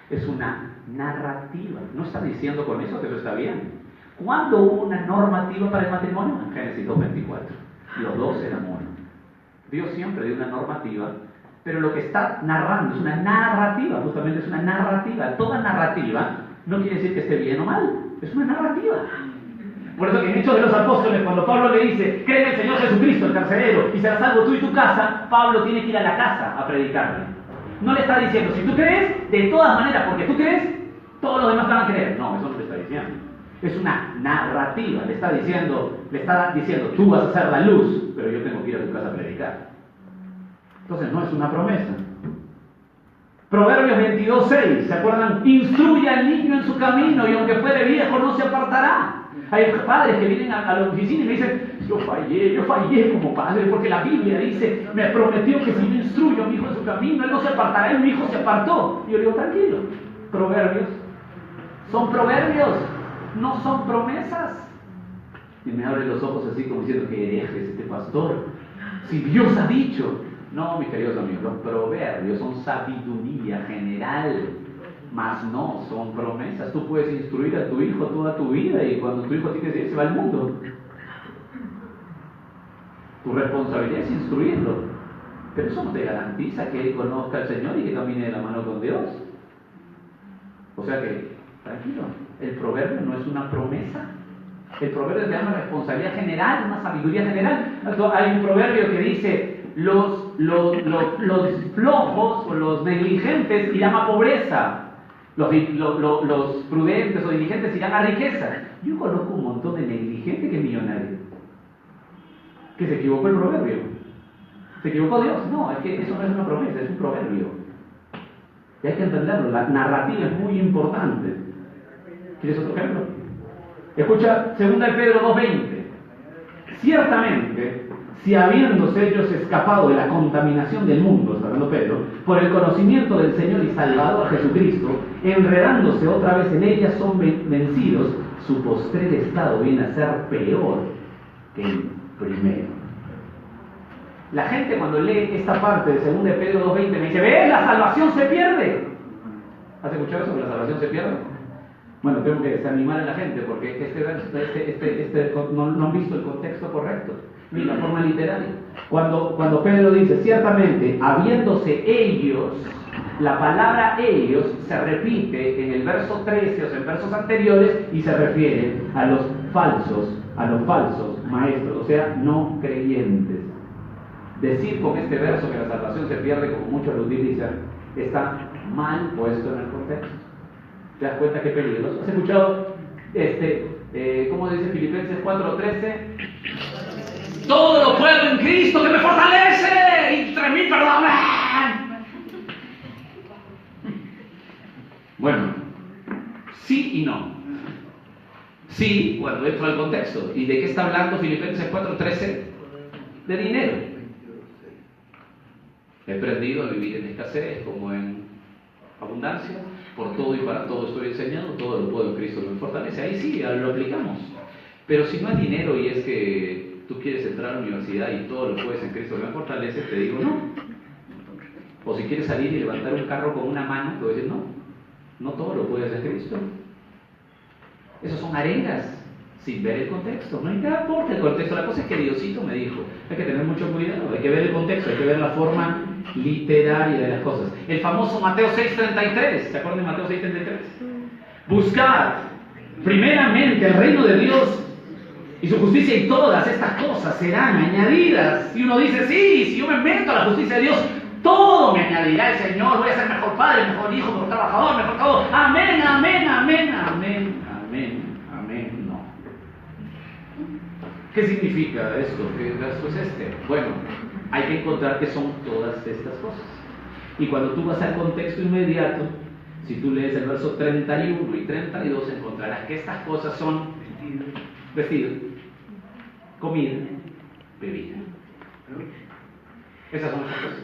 es una narrativa. No está diciendo con eso que eso está bien. ¿Cuándo hubo una normativa para el matrimonio? En Génesis 2:24. Los dos eran uno. Dios siempre dio una normativa, pero lo que está narrando es una narrativa, justamente es una narrativa. Toda narrativa no quiere decir que esté bien o mal, es una narrativa. Por eso que en Hechos de los Apóstoles, cuando Pablo le dice, cree en el Señor Jesucristo, el carcelero, y serás salvo tú y tu casa, Pablo tiene que ir a la casa a predicarle. No le está diciendo, si tú crees, de todas maneras, porque tú crees, todos los demás van a creer. No, eso no le está diciendo. Es una narrativa, le está diciendo, tú vas a ser la luz, pero yo tengo que ir a tu casa a predicar. Entonces no es una promesa. Proverbios 22:6, ¿se acuerdan? Instruye al niño en su camino y aunque fuere viejo no se apartará. Hay padres que vienen a la oficina y me dicen, yo fallé como padre, porque la Biblia dice, me prometió que si yo instruyo a mi hijo en su camino, él no se apartará, y mi hijo se apartó. Y yo le digo, tranquilo, proverbios son proverbios, no son promesas. Y me abre los ojos así como diciendo, que hereje este pastor, si Dios ha dicho. No, mis queridos amigos, los proverbios son sabiduría general, mas no son promesas. Tú puedes instruir a tu hijo toda tu vida y cuando tu hijo tiene que se va al mundo. Tu responsabilidad es instruirlo, pero eso no te garantiza que él conozca al Señor y que camine de la mano con Dios. O sea que, tranquilo, el proverbio no es una promesa. El proverbio te da una responsabilidad general, una sabiduría general. Hay un proverbio que dice, los flojos o los negligentes irán a pobreza, los prudentes o diligentes irán a riqueza. Yo conozco un montón de negligentes que es millonario, que se equivocó el proverbio. ¿Se equivocó Dios? No, es que eso no es una promesa, es un proverbio. Y hay que entenderlo, la narrativa es muy importante. ¿Quieres otro ejemplo? Escucha 2 Pedro 2:20. Ciertamente, si habiéndose ellos escapado de la contaminación del mundo, está hablando Pedro, por el conocimiento del Señor y Salvador Jesucristo, enredándose otra vez en ella, son vencidos, su postrer estado viene a ser peor que el primero. La gente cuando lee esta parte de 2 Pedro 2:20 me dice, ¿ves? La salvación se pierde. ¿Has escuchado eso? ¿Que la salvación se pierde? Bueno, tengo que desanimar a la gente porque no han visto el contexto correcto, ni la forma literaria. Cuando Pedro dice, ciertamente, habiéndose ellos, la palabra ellos se repite en el verso 13, o sea, en versos anteriores, y se refiere a los falsos maestros, o sea, no creyentes. Decir con este verso que la salvación se pierde, como muchos lo utilizan, está mal puesto en el contexto. ¿Te das cuenta qué peligroso? ¿Has escuchado cómo dice Filipenses 4:13? Todo lo puedo en Cristo que me fortalece y 3.000 perdonan. Bueno, sí y no. Sí, cuando entro al contexto. ¿Y de qué está hablando Filipenses 4:13? De dinero. He aprendido a vivir en escasez como en abundancia. Por todo y para todo estoy enseñado, todo lo puedo en Cristo que me fortalece. Ahí sí, lo aplicamos. Pero si no hay dinero y es que tú quieres entrar a la universidad y todo lo puedes en Cristo que me fortalece, te digo no. O si quieres salir y levantar un carro con una mano, te voy a decir, no todo lo puede hacer Cristo. Esos son arengas, sin ver el contexto. No importa el contexto, la cosa es que Diosito me dijo, hay que tener mucho cuidado, hay que ver el contexto, hay que ver la forma literaria de las cosas. El famoso Mateo 6:33, ¿se acuerdan de Mateo 6:33? Buscad primeramente el reino de Dios y su justicia, y todas estas cosas serán añadidas. Y uno dice, sí, si yo me meto a la justicia de Dios, todo me añadirá el Señor, voy a ser mejor padre, mejor hijo, mejor trabajador, mejor todo. Amén, amén, amén, amén, amén, amén, no. ¿Qué significa esto? ¿Qué verso es este? Bueno, hay que encontrar qué son todas estas cosas. Y cuando tú vas al contexto inmediato, si tú lees el verso 31 y 32, encontrarás que estas cosas son vestido, comida, bebida. Esas son las cosas.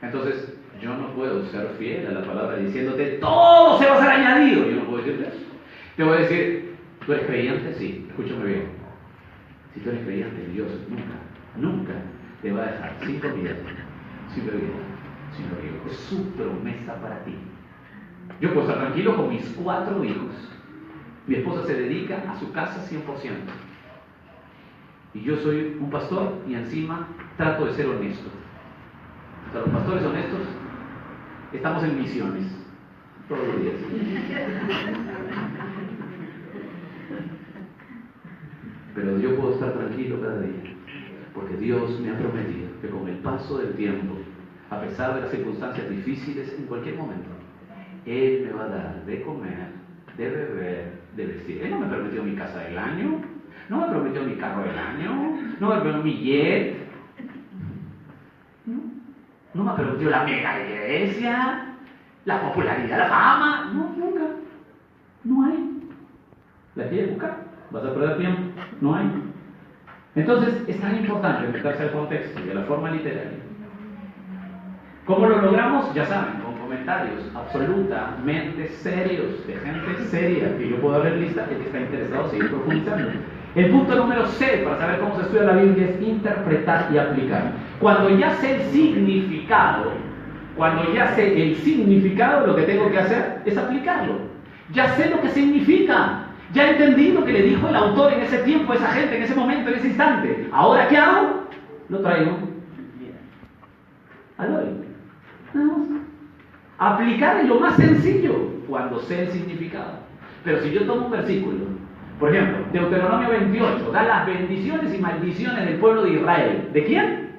Entonces, yo no puedo ser fiel a la palabra diciéndote todo se va a ser añadido. Yo no puedo decirte eso. Te voy a decir, ¿tú eres creyente? Sí, escúchame bien. Si tú eres creyente, Dios nunca te va a dejar sin comida, sin bebida, sin abrigo. Es su promesa para ti. Yo puedo estar tranquilo con mis 4 hijos. Mi esposa se dedica a su casa 100%. Y yo soy un pastor y encima trato de ser honesto. O sea, los pastores honestos estamos en misiones todos los días. Pero yo puedo estar tranquilo cada día, porque Dios me ha prometido que con el paso del tiempo, a pesar de las circunstancias difíciles, en cualquier momento, Él me va a dar de comer, de beber, de vestir. Él no me prometió mi casa del año, no me prometió mi carro del año, no me prometió mi jet, no me prometió la mega iglesia, la popularidad, la fama. No, nunca. No hay. ¿La quieres buscar? ¿Vas a perder tiempo? No hay. Entonces, es tan importante meterse al contexto y a la forma literaria. ¿Cómo lo logramos? Ya saben, con comentarios absolutamente serios, de gente seria, que yo puedo abrir lista, el que está interesado seguir profundizando. El punto número C para saber cómo se estudia la Biblia es interpretar y aplicar. Cuando ya sé el significado, lo que tengo que hacer es aplicarlo. Ya sé lo que significa. Ya entendí lo que le dijo el autor en ese tiempo, a esa gente, en ese momento, en ese instante. ¿Ahora qué hago? Lo traigo al hoy. Nada más. Aplicar es lo más sencillo cuando sé el significado. Pero si yo tomo un versículo, por ejemplo, Deuteronomio 28, da las bendiciones y maldiciones del pueblo de Israel. ¿De quién?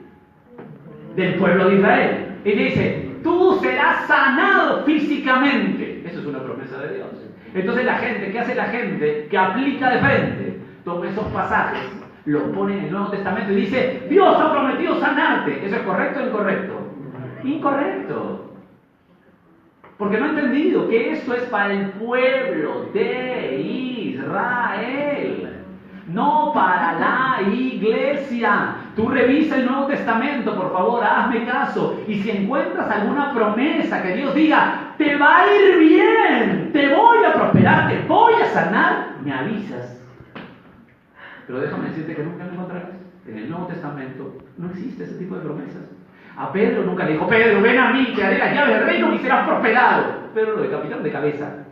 Del pueblo de Israel. Y dice, tú serás sanado físicamente. Eso es una promesa de Dios. Entonces la gente, ¿qué hace la gente? Que aplica de frente, toma esos pasajes, los pone en el Nuevo Testamento y dice, Dios ha prometido sanarte. ¿Eso es correcto o incorrecto? Incorrecto. Porque no ha entendido que esto es para el pueblo de Israel, no para la iglesia. Tú revisa el Nuevo Testamento, por favor, hazme caso. Y si encuentras alguna promesa que Dios diga, te va a ir bien, te voy a prosperar, te voy a sanar, me avisas. Pero déjame decirte que nunca lo encontrarás. En el Nuevo Testamento no existe ese tipo de promesas. A Pedro nunca le dijo, Pedro, ven a mí, te daré las llaves del reino y serás prosperado. Pedro lo decapitaron de cabeza.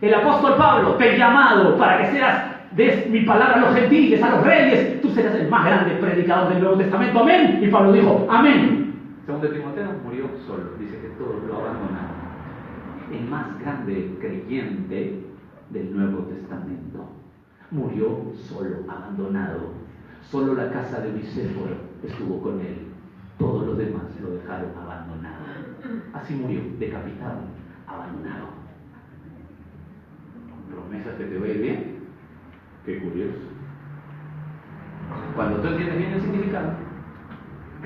El apóstol Pablo, te he llamado para que seas de mi palabra a los gentiles, a los reyes, tú serás el más grande predicador del Nuevo Testamento, amén. Y Pablo dijo, amén. Segundo de Timoteo murió solo, dice que todos lo abandonaron. El más grande creyente del Nuevo Testamento murió solo, abandonado. Solo la casa de Nicéforo estuvo con él. Todos los demás lo dejaron abandonado. Así murió, decapitado, abandonado. Promesas que te va a ir bien. Qué curioso. Cuando tú entiendes bien el significado,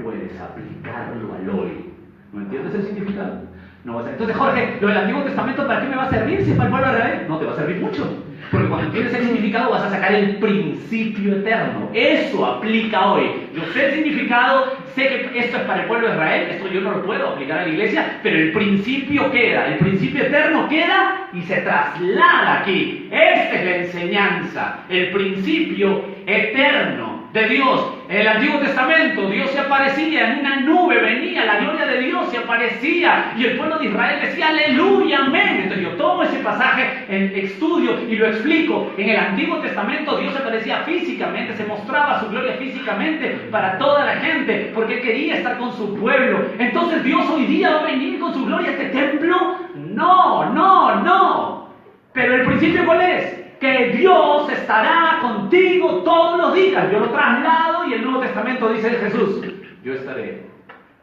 puedes aplicarlo al hoy. ¿No entiendes el significado? No vas a... Entonces, Jorge, lo del Antiguo Testamento, ¿para qué me va a servir si es para el pueblo de Israel? No te va a servir mucho. Porque cuando entiendes el significado vas a sacar el principio eterno. Eso aplica hoy. Yo sé el significado, sé que esto es para el pueblo de Israel, esto yo no lo puedo aplicar a la iglesia, pero el principio queda, el principio eterno queda y se traslada aquí. Esta es la enseñanza, el principio eterno. de Dios. En el Antiguo Testamento Dios se aparecía en una nube, venía la gloria de Dios, se aparecía y el pueblo de Israel decía aleluya, amén. Entonces yo tomo ese pasaje, estudio y lo explico. En el Antiguo Testamento Dios se aparecía físicamente, se mostraba su gloria físicamente para toda la gente porque quería estar con su pueblo. Entonces Dios hoy día va a venir con su gloria a este templo. No. Pero el principio ¿cuál es? Que Dios estará contigo todos los días. Yo lo traslado y el Nuevo Testamento dice de Jesús: yo estaré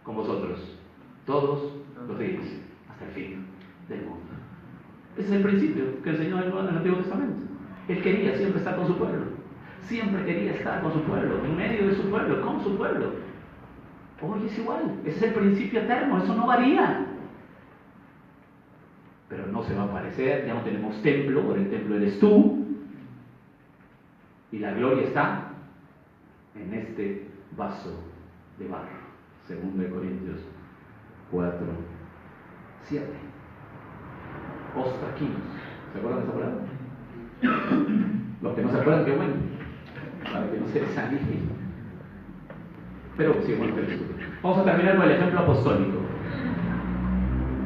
con vosotros todos los días hasta el fin del mundo. Ese es el principio que enseñó en el Antiguo Testamento. Él quería siempre estar con su pueblo. Siempre quería estar con su pueblo, en medio de su pueblo, con su pueblo. Hoy es igual. Ese es el principio eterno, eso no varía. Pero no se va a aparecer, ya no tenemos templo, porque el templo eres tú. Y la gloria está en este vaso de barro. 2 Corintios 4, 7. Ostraquinos. ¿Se acuerdan de esa palabra? Los que no se acuerdan, qué bueno. Para que no se desanimen. Pero sí, bueno, vamos a terminar con el ejemplo apostólico.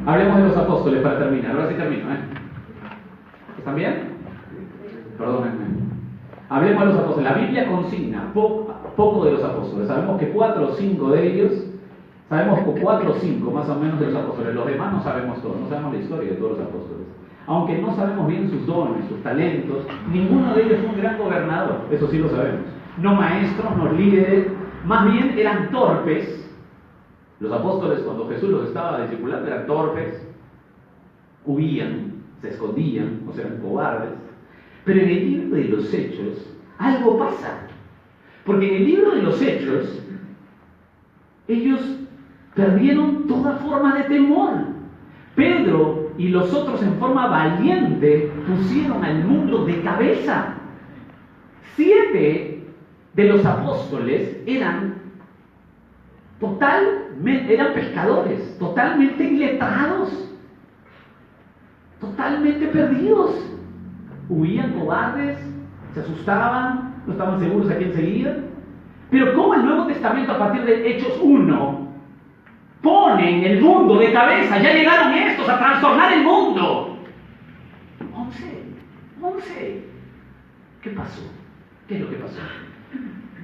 Hablemos de los apóstoles para terminar. Ahora sí termino, ¿Están bien? Perdónenme. Hablemos de los apóstoles. La Biblia consigna poco de los apóstoles. Sabemos que 4 o 5 de ellos, sabemos 4 o 5 más o menos de los apóstoles. Los demás no sabemos todo, no sabemos la historia de todos los apóstoles. Aunque no sabemos bien sus dones, sus talentos, ninguno de ellos fue un gran gobernador, eso sí lo sabemos. No maestros, no líderes, más bien eran torpes. Los apóstoles, cuando Jesús los estaba discipulando, eran torpes, huían, se escondían, o sea, eran cobardes. Pero en el libro de los Hechos, algo pasa. Porque en el libro de los Hechos, ellos perdieron toda forma de temor. Pedro y los otros, en forma valiente, pusieron al mundo de cabeza. 7 de los apóstoles eran pescadores, totalmente iletrados, totalmente perdidos. Huían cobardes, se asustaban, no estaban seguros a quién seguir. Pero ¿cómo el Nuevo Testamento, a partir de Hechos 1, pone el mundo de cabeza? Ya llegaron estos a trastornar el mundo. 11. ¿Qué pasó? ¿Qué es lo que pasó?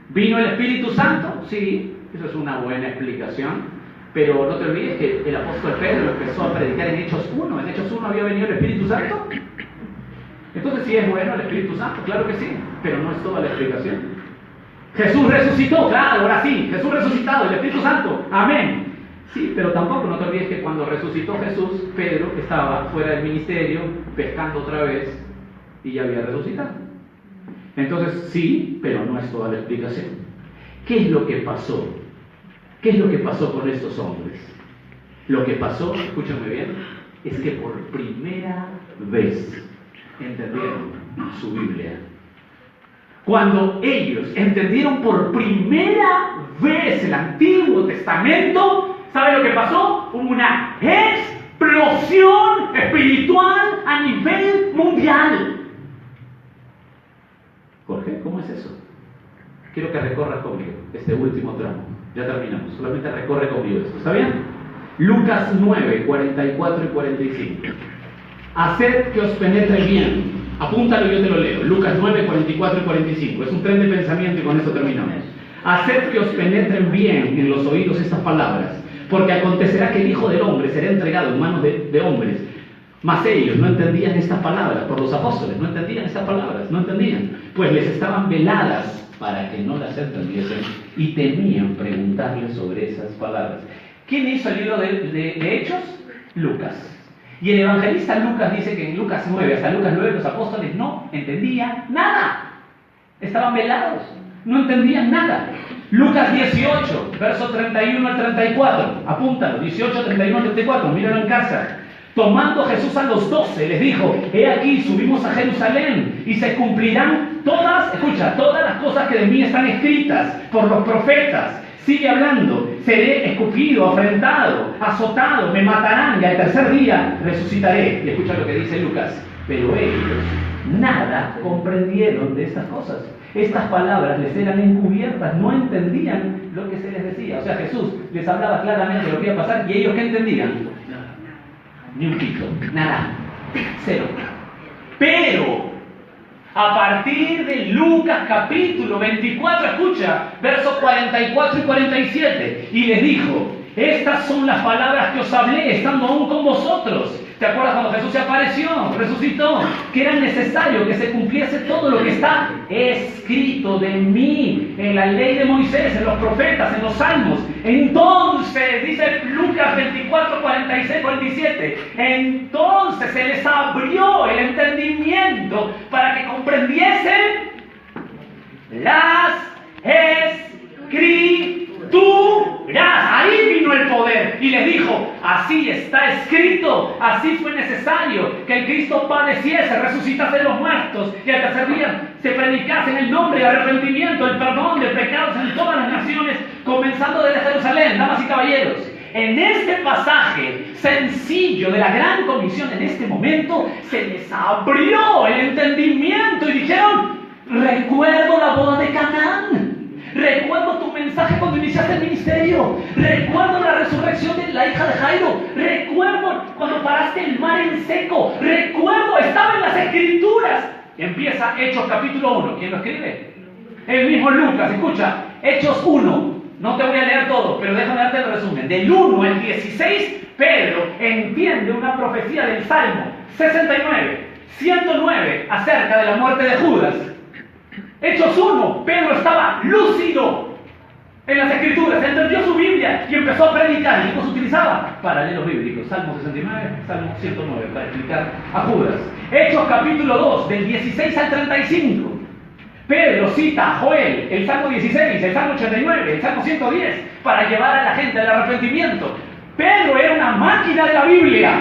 ¿Vino el Espíritu Santo? Sí, eso es una buena explicación. Pero no te olvides que el apóstol Pedro empezó a predicar en Hechos 1. ¿En Hechos 1 había venido el Espíritu Santo? Entonces sí es bueno el Espíritu Santo, claro que sí, pero no es toda la explicación. Jesús resucitó, claro, ahora sí, Jesús resucitado, el Espíritu Santo, amén. Sí, pero tampoco no te olvides que cuando resucitó Jesús, Pedro estaba fuera del ministerio, pescando otra vez, y ya había resucitado. Entonces sí, pero no es toda la explicación. ¿Qué es lo que pasó? ¿Qué es lo que pasó con estos hombres? Lo que pasó, escúchame bien, es que por primera vez entendieron su Biblia. Cuando ellos entendieron por primera vez el Antiguo Testamento, ¿sabe lo que pasó? Hubo una explosión espiritual a nivel mundial. Jorge, ¿cómo es eso? Quiero que recorras conmigo este último tramo. Ya terminamos. Solamente recorre conmigo esto. ¿Está bien? Lucas 9, 44 y 45. Haced que os penetre bien. Apúntalo y yo te lo leo. Lucas 9, 44 y 45. Es un tren de pensamiento y con eso terminamos. Haced que os penetren bien en los oídos estas palabras, porque acontecerá que el Hijo del Hombre será entregado en manos de hombres. Mas ellos no entendían estas palabras, por los apóstoles, no entendían estas palabras, no entendían, pues les estaban veladas para que no las entendiesen y temían preguntarles sobre esas palabras. ¿Quién hizo el libro de Hechos? Lucas. Y el evangelista Lucas dice que en Lucas 9, hasta Lucas 9, los apóstoles no entendían nada. Estaban velados, no entendían nada. Lucas 18, verso 31 al 34. Apúntalo, 18, 31 al 34, míralo en casa. Tomando Jesús a los 12, les dijo: he aquí, subimos a Jerusalén, y se cumplirán todas las cosas que de mí están escritas por los profetas. Sigue hablando: seré escupido, afrentado, azotado, me matarán, y al tercer día resucitaré. Y escucha lo que dice Lucas: Pero ellos nada comprendieron de estas cosas. Estas palabras les eran encubiertas, no entendían lo que se les decía. O sea, Jesús les hablaba claramente de lo que iba a pasar y ellos ¿qué entendían? Ni un pito, nada, cero. Pero a partir de Lucas capítulo 24, escucha, versos 44 y 47, y les dijo: estas son las palabras que os hablé estando aún con vosotros. ¿Te acuerdas cuando Jesús se apareció, resucitó? Que era necesario que se cumpliese todo lo que está escrito de mí en la ley de Moisés, en los profetas, en los salmos. Entonces, dice Lucas 24, 46, 47, entonces se les abrió el entendimiento para que comprendiesen las escrituras. Ahí vino el poder y les dijo: así está escrito, así fue necesario que el Cristo padeciese, resucitase de los muertos y al tercer día se predicase en el nombre de arrepentimiento, el perdón de pecados en todas las naciones, comenzando desde Jerusalén. Damas y caballeros, en este pasaje sencillo de la gran comisión, en este momento se les abrió el entendimiento y dijeron: recuerdo la boda de Canaán. Recuerdo tu mensaje cuando iniciaste el ministerio. Recuerdo la resurrección de la hija de Jairo. Recuerdo cuando paraste el mar en seco. Recuerdo, estaba en las escrituras. Y empieza Hechos capítulo 1. ¿Quién lo escribe? El mismo Lucas. Escucha, Hechos 1. No te voy a leer todo, pero déjame darte el resumen. Del 1 al 16, Pedro entiende una profecía del Salmo 69, 109 acerca de la muerte de Judas. Hechos 1, Pedro estaba lúcido en las escrituras, entendió su Biblia y empezó a predicar. ¿Y cómo se utilizaba? Paralelos bíblicos, Salmo 69, Salmo 109, para explicar a Judas. Hechos capítulo 2, del 16 al 35. Pedro cita a Joel, el Salmo 16, el Salmo 89, el Salmo 110, para llevar a la gente al arrepentimiento. Pedro era una máquina de la Biblia.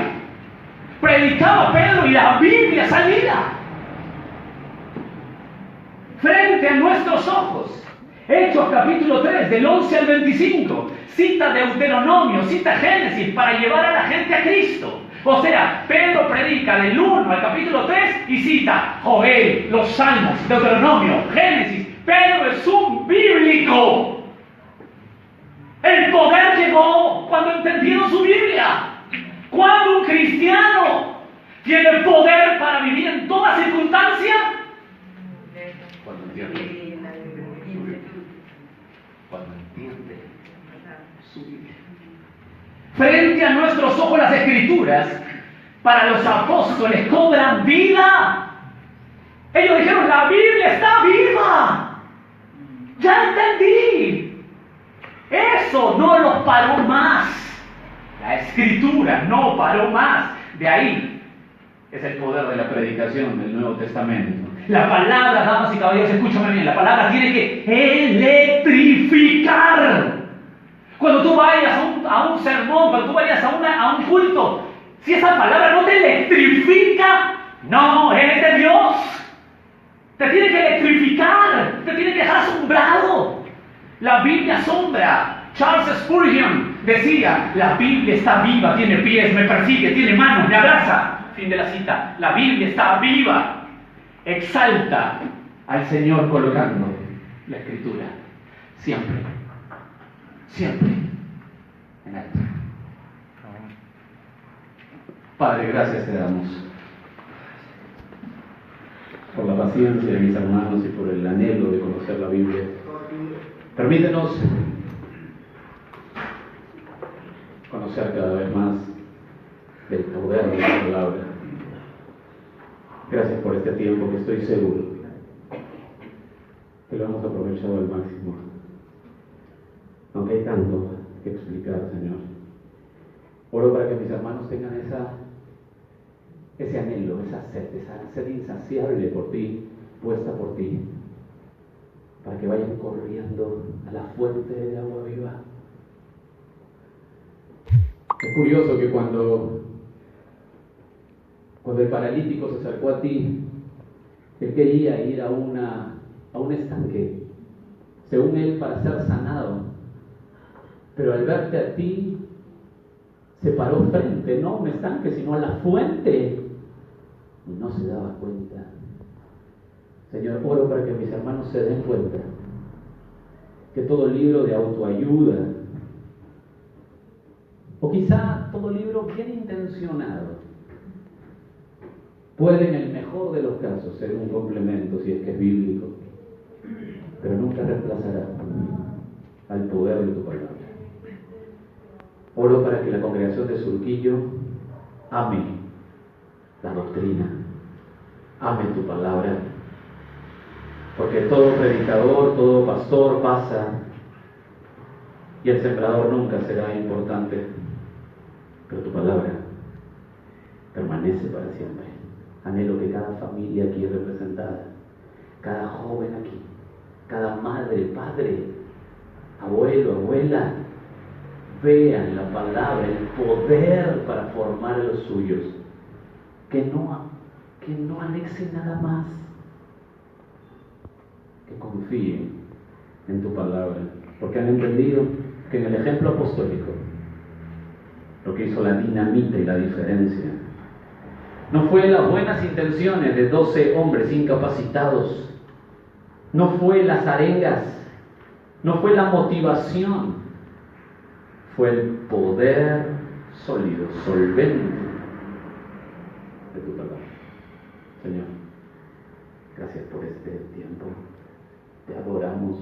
Predicaba Pedro y la Biblia salía frente a nuestros ojos. Hechos capítulo 3, del 11 al 25, cita Deuteronomio, cita Génesis para llevar a la gente a Cristo. O sea, Pedro predica del 1 al capítulo 3 y cita Joel, los Salmos, Deuteronomio, Génesis. Pedro es un bíblico. El poder llegó cuando entendieron su Biblia. Cuando un cristiano tiene poder para vivir en toda circunstancia, cuando entiende su Biblia. Frente a nuestros ojos las escrituras, para los apóstoles, cobran vida. Ellos dijeron: la Biblia está viva. Ya entendí. Eso no los paró más. La escritura no paró más. De ahí es el poder de la predicación del Nuevo Testamento. La palabra, damas y caballeros, escúchame bien, la palabra tiene que electrificar. Cuando tú vayas a un sermón, cuando tú vayas a un culto, si esa palabra no te electrifica, no eres de Dios. Te tiene que electrificar, te tiene que dejar asombrado. La Biblia asombra. Charles Spurgeon decía: la Biblia está viva, tiene pies, me persigue, tiene manos, me abraza. Fin de la cita. La Biblia está viva. Exalta al Señor colocando la escritura siempre, siempre en alto. Padre, gracias te damos por la paciencia de mis hermanos y por el anhelo de conocer la Biblia. Permítenos conocer cada vez más del poder de la palabra. Gracias por este tiempo que estoy seguro que lo hemos aprovechado al máximo. Aunque hay tanto que explicar, Señor. Oro para que mis hermanos tengan ese anhelo, esa sed insaciable por ti, puesta por ti, para que vayan corriendo a la fuente de agua viva. Es curioso que cuando el paralítico se acercó a ti, él quería ir a un estanque, según él, para ser sanado. Pero al verte a ti, se paró frente, no a un estanque, sino a la fuente y no se daba cuenta. Señor, oro para que mis hermanos se den cuenta que todo libro de autoayuda, o quizá todo libro bien intencionado, puede en el mejor de los casos ser un complemento si es que es bíblico, pero nunca reemplazará al poder de tu palabra. Oro para que la congregación de Surquillo ame la doctrina, ame tu palabra, porque todo predicador, todo pastor pasa y el sembrador nunca será importante, pero tu palabra permanece para siempre. Anhelo que cada familia aquí representada, cada joven aquí, cada madre, padre, abuelo, abuela, vean la palabra, el poder para formar a los suyos, que no anexen nada más, que confíen en tu palabra, porque han entendido que en el ejemplo apostólico lo que hizo la dinamita y la diferencia no fue las buenas intenciones de 12 hombres incapacitados, no fue las arengas, no fue la motivación, fue el poder sólido, solvente de tu palabra. Señor, gracias por este tiempo, te adoramos.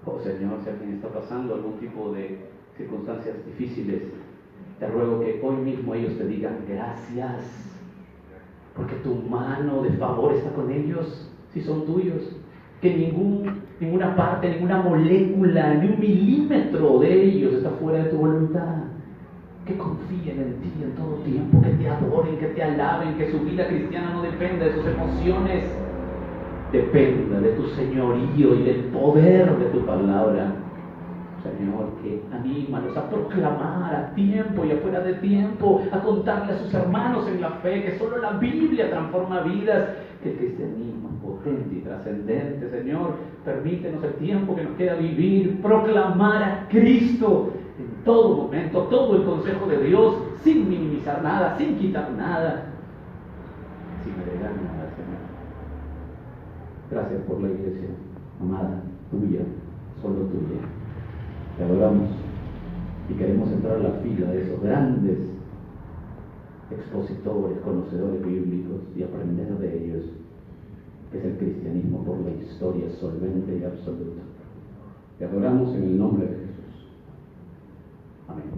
Oh Señor, si alguien está pasando algún tipo de circunstancias difíciles, te ruego que hoy mismo ellos te digan gracias, porque tu mano de favor está con ellos, si son tuyos, que ninguna parte, ninguna molécula, ni un milímetro de ellos está fuera de tu voluntad. Que confíen en ti en todo tiempo, que te adoren, que te alaben, que su vida cristiana no dependa de sus emociones, dependa de tu señorío y del poder de tu palabra. Señor, que anímalos a proclamar a tiempo y afuera de tiempo, a contarle a sus hermanos en la fe que solo la Biblia transforma vidas, que el cristianismo es potente y trascendente. Señor, permítenos el tiempo que nos queda vivir, proclamar a Cristo en todo momento, todo el consejo de Dios, sin minimizar nada, sin quitar nada, sin agregar nada, Señor. Gracias por la iglesia amada, tuya, solo tuya. Te adoramos y queremos entrar a la fila de esos grandes expositores, conocedores bíblicos y aprender de ellos, que es el cristianismo por la historia solvente y absoluta. Te adoramos en el nombre de Jesús.